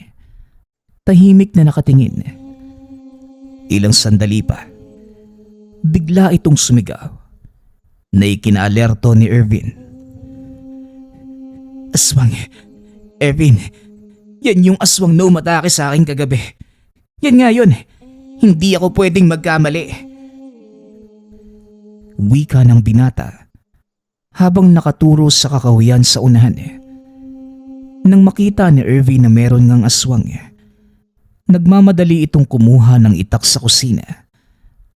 tahimik na nakatingin. Ilang sandali pa, bigla itong sumigaw na ikinaalerto ni Ervin. Aswang, Ervin, yan yung aswang na umatake sa akin kagabi. Yan nga yun, hindi ako pwedeng magkamali. Wika ng binata habang nakaturo sa kakahuyan sa unahan. Nang makita ni Ervin na meron ngang aswang, nagmamadali itong kumuha ng itak sa kusina,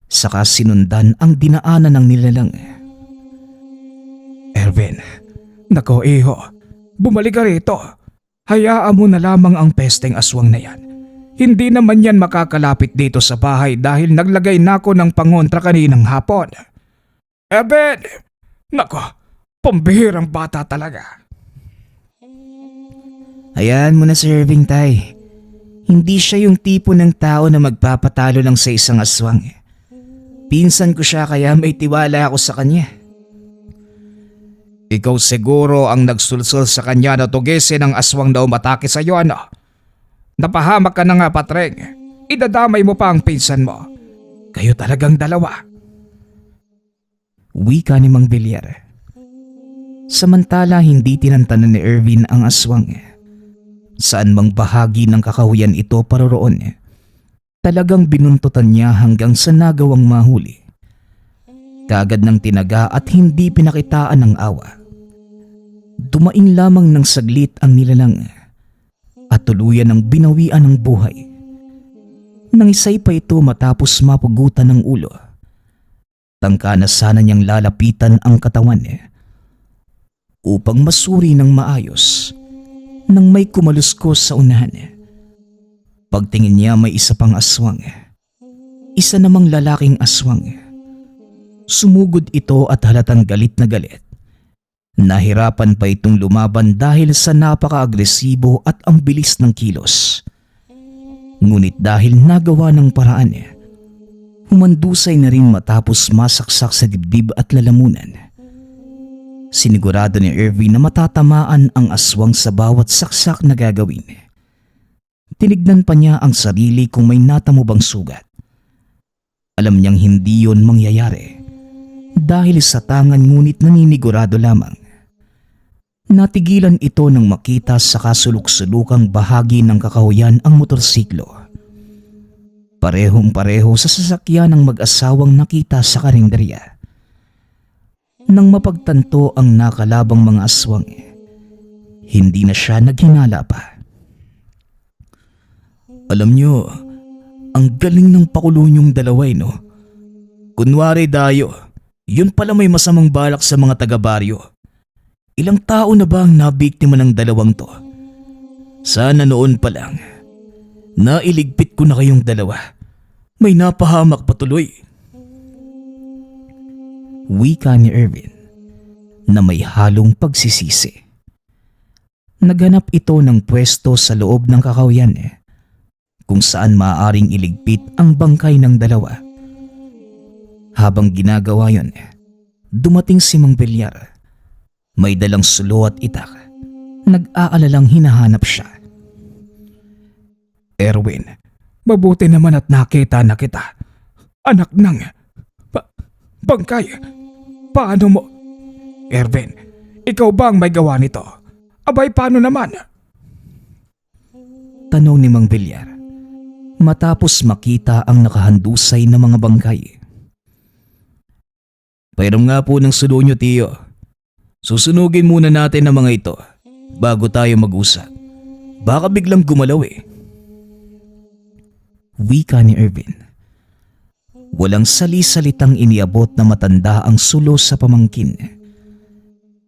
saka sinundan ang dinaanan ng nilalang. Ervin, nako iho, bumalik ka rito. Hayaan mo na lamang ang pesteng aswang na yan. Hindi naman yan makakalapit dito sa bahay dahil naglagay na ako ng pangontra kaninang hapon. Ervin, nako, pambihirang bata talaga. Hayaan mo na si Ervin, tay. Hindi siya yung tipo ng tao na magpapatalo lang sa isang aswang. Pinsan ko siya kaya may tiwala ako sa kanya. Ikaw siguro ang nagsulsul sa kanya na tugisin ang aswang na umatake sa iyo, ano? Napahamak ka na nga, Patreng. Idadamay mo pa ang pinsan mo. Kayo talagang dalawa. Wika ni Mang Bilyar. Samantala hindi tinantanan ni Ervin ang aswang. Saan mang bahagi ng kakahuyan ito paroroon, talagang binuntutan niya hanggang sa nagawang mahuli. Kaagad ng tinaga at hindi pinakitaan ng awa. Dumaing lamang ng saglit ang nilalang at tuluyan ng binawian ng buhay. Nangisay pa ito matapos mapugutan ng ulo. Tangka na sana niyang lalapitan ang katawan upang masuri ng maayos nang may kumaluskos sa unahan. Pagtingin niya may isa pang aswang. Isa namang lalaking aswang. Sumugod ito at halatang galit na galit. Nahirapan pa itong lumaban dahil sa napaka-agresibo at ang bilis ng kilos. Ngunit dahil nagawa ng paraan, humandusay na rin matapos masaksak sa dibdib at lalamunan. Sinigurado ni Ervin na matatamaan ang aswang sa bawat saksak na gagawin. Tinignan pa niya ang sarili kung may natamo bang sugat. Alam niyang hindi yon mangyayari dahil sa tangan, ngunit naninigurado lamang. Natigilan ito nang makita sa kasulok-sulukang bahagi ng kakahuyan ang motorsiklo. Parehong-pareho sa sasakyan ng mag-asawang nakita sa karinderya. Nang mapagtanto ang nakalabang mga aswang, hindi na siya naghinala pa. Alam niyo, ang galing ng pakulo niyong dalawa, no? Kunwari dayo, yun pala may masamang balak sa mga taga-baryo. Ilang tao na ba ang nabiktima ng dalawang to? Sana noon pa lang, nailigpit ko na kayong dalawa. May napahamak patuloy. Wika ni Ervin na may halong pagsisisi. Naghanap ito ng pwesto sa loob ng kakahuyan kung saan maaaring iligpit ang bangkay ng dalawa. Habang ginagawa yon, dumating si Mang Bilyar. May dalang sulo at itak. Nag-aalalang hinahanap siya. Erwin, mabuti naman at nakita na kita. Anak ng bangkay. Paano mo? Erwin, ikaw ba ang may gawa nito? Abay, paano naman? Tanong ni Mang Bilyar matapos makita ang nakahandusay na mga bangkay. Pairam nga po ng sulo nyo, tiyo. Susunugin muna natin ang mga ito bago tayo mag-usap. Baka biglang gumalaw Wika ni Ervin. Walang sali-salitang iniabot na matanda ang sulo sa pamangkin.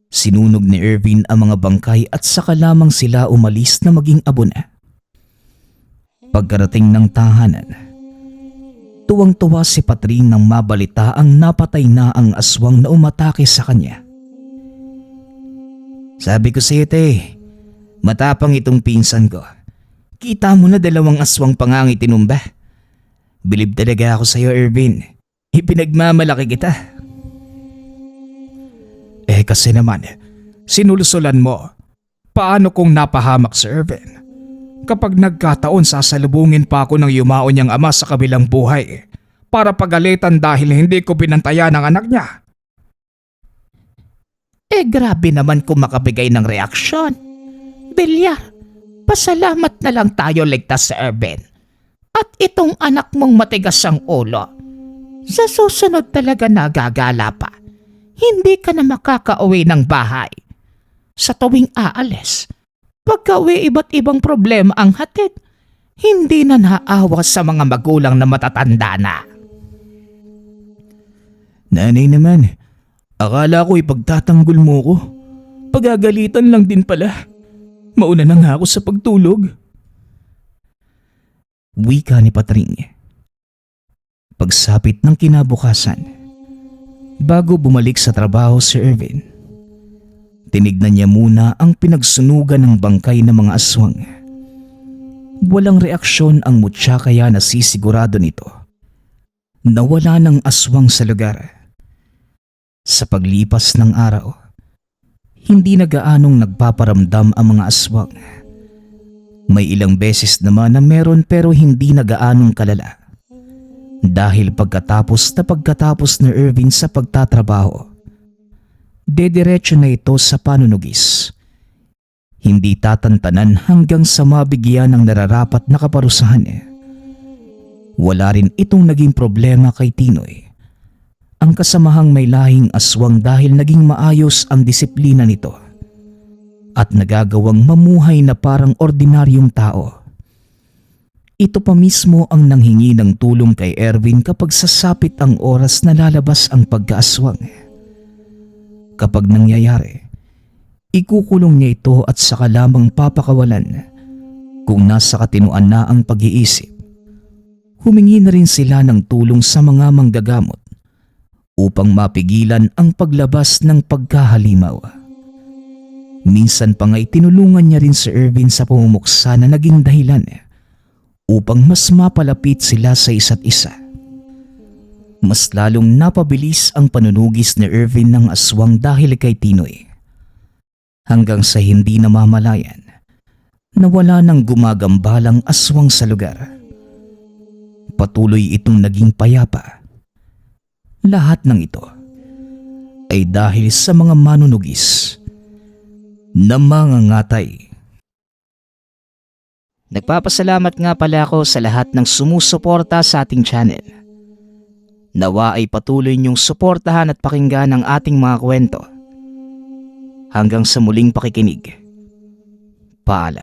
Sinunog ni Ervin ang mga bangkay at saka lamang sila umalis na maging abona. Pagkarating ng tahanan, Tuwang-tuwa si Patring nang mabalita ang napatay na ang aswang na umatake sa kanya. Sabi ko sa'yo, te, matapang itong pinsan ko. Kita mo na 2 aswang pangangi tinumba. Bilib talaga ako sa'yo, Irvin. Ipinagmamalaki kita. Kasi naman, sinulusulan mo. Paano kung napahamak si Irvin? Kapag nagkataon sasalubungin pa ako ng yumao niyang ama sa kabilang buhay para pagalitan dahil hindi ko binantayan ang anak niya. Grabe naman kung makabigay ng reaksyon. Bilyar, pasalamat na lang tayo ligtas sa Irvin. At itong anak mong matigas ang ulo, sa susunod talaga nagagala pa. Hindi ka na makakauwi ng bahay. Sa tuwing aalis, pagka-uwi iba't ibang problema ang hatid. Hindi na naaawa sa mga magulang na matatanda na. Nanay naman, akala ko ipagtatanggol mo ko. Pagagalitan lang din pala. Mauna na nga ako sa pagtulog. Wika ni Patring. Pagsapit ng kinabukasan, bago bumalik sa trabaho si Irvin, tinignan niya muna ang pinagsunugan ng bangkay ng mga aswang. Walang reaksyon ang mutya kaya nasisigurado nito na wala ng aswang sa lugar. Sa paglipas ng araw, hindi na gaanong nagpaparamdam ang mga aswang. May ilang beses naman na meron pero hindi na gaanong kalala. Dahil pagkatapos ni Irvin sa pagtatrabaho, dediretso na ito sa panunugis. Hindi tatantanan hanggang sa mabigyan ng nararapat na kaparusahan. Wala rin itong naging problema kay Tinoy. Ang kasamahang may lahing aswang dahil naging maayos ang disiplina nito at nagagawang mamuhay na parang ordinaryong tao. Ito pa mismo ang nanghingi ng tulong kay Erwin kapag sasapit ang oras na lalabas ang pagkaaswang. Kapag nangyayari, ikukulong niya ito at saka lamang papakawalan kung nasa katinuan na ang pag-iisip. Humingi na rin sila ng tulong sa mga manggagamot upang mapigilan ang paglabas ng pagkahalimaw. Minsan pa nga'y tinulungan niya rin si Erwin sa pumumuksa na naging dahilan upang mas mapalapit sila sa isa't isa. Mas lalong napabilis ang panunugis ni Erwin ng aswang dahil kay Tinoy. Hanggang sa hindi namamalayan, nawala ng gumagambalang aswang sa lugar. Patuloy itong naging payapa. Lahat ng ito ay dahil sa mga manunugis na mangangatay. Nagpapasalamat nga pala ako sa lahat ng sumusuporta sa ating channel. Nawa ay patuloy niyong suportahan at pakinggan ang ating mga kwento. Hanggang sa muling pakikinig. Paalam.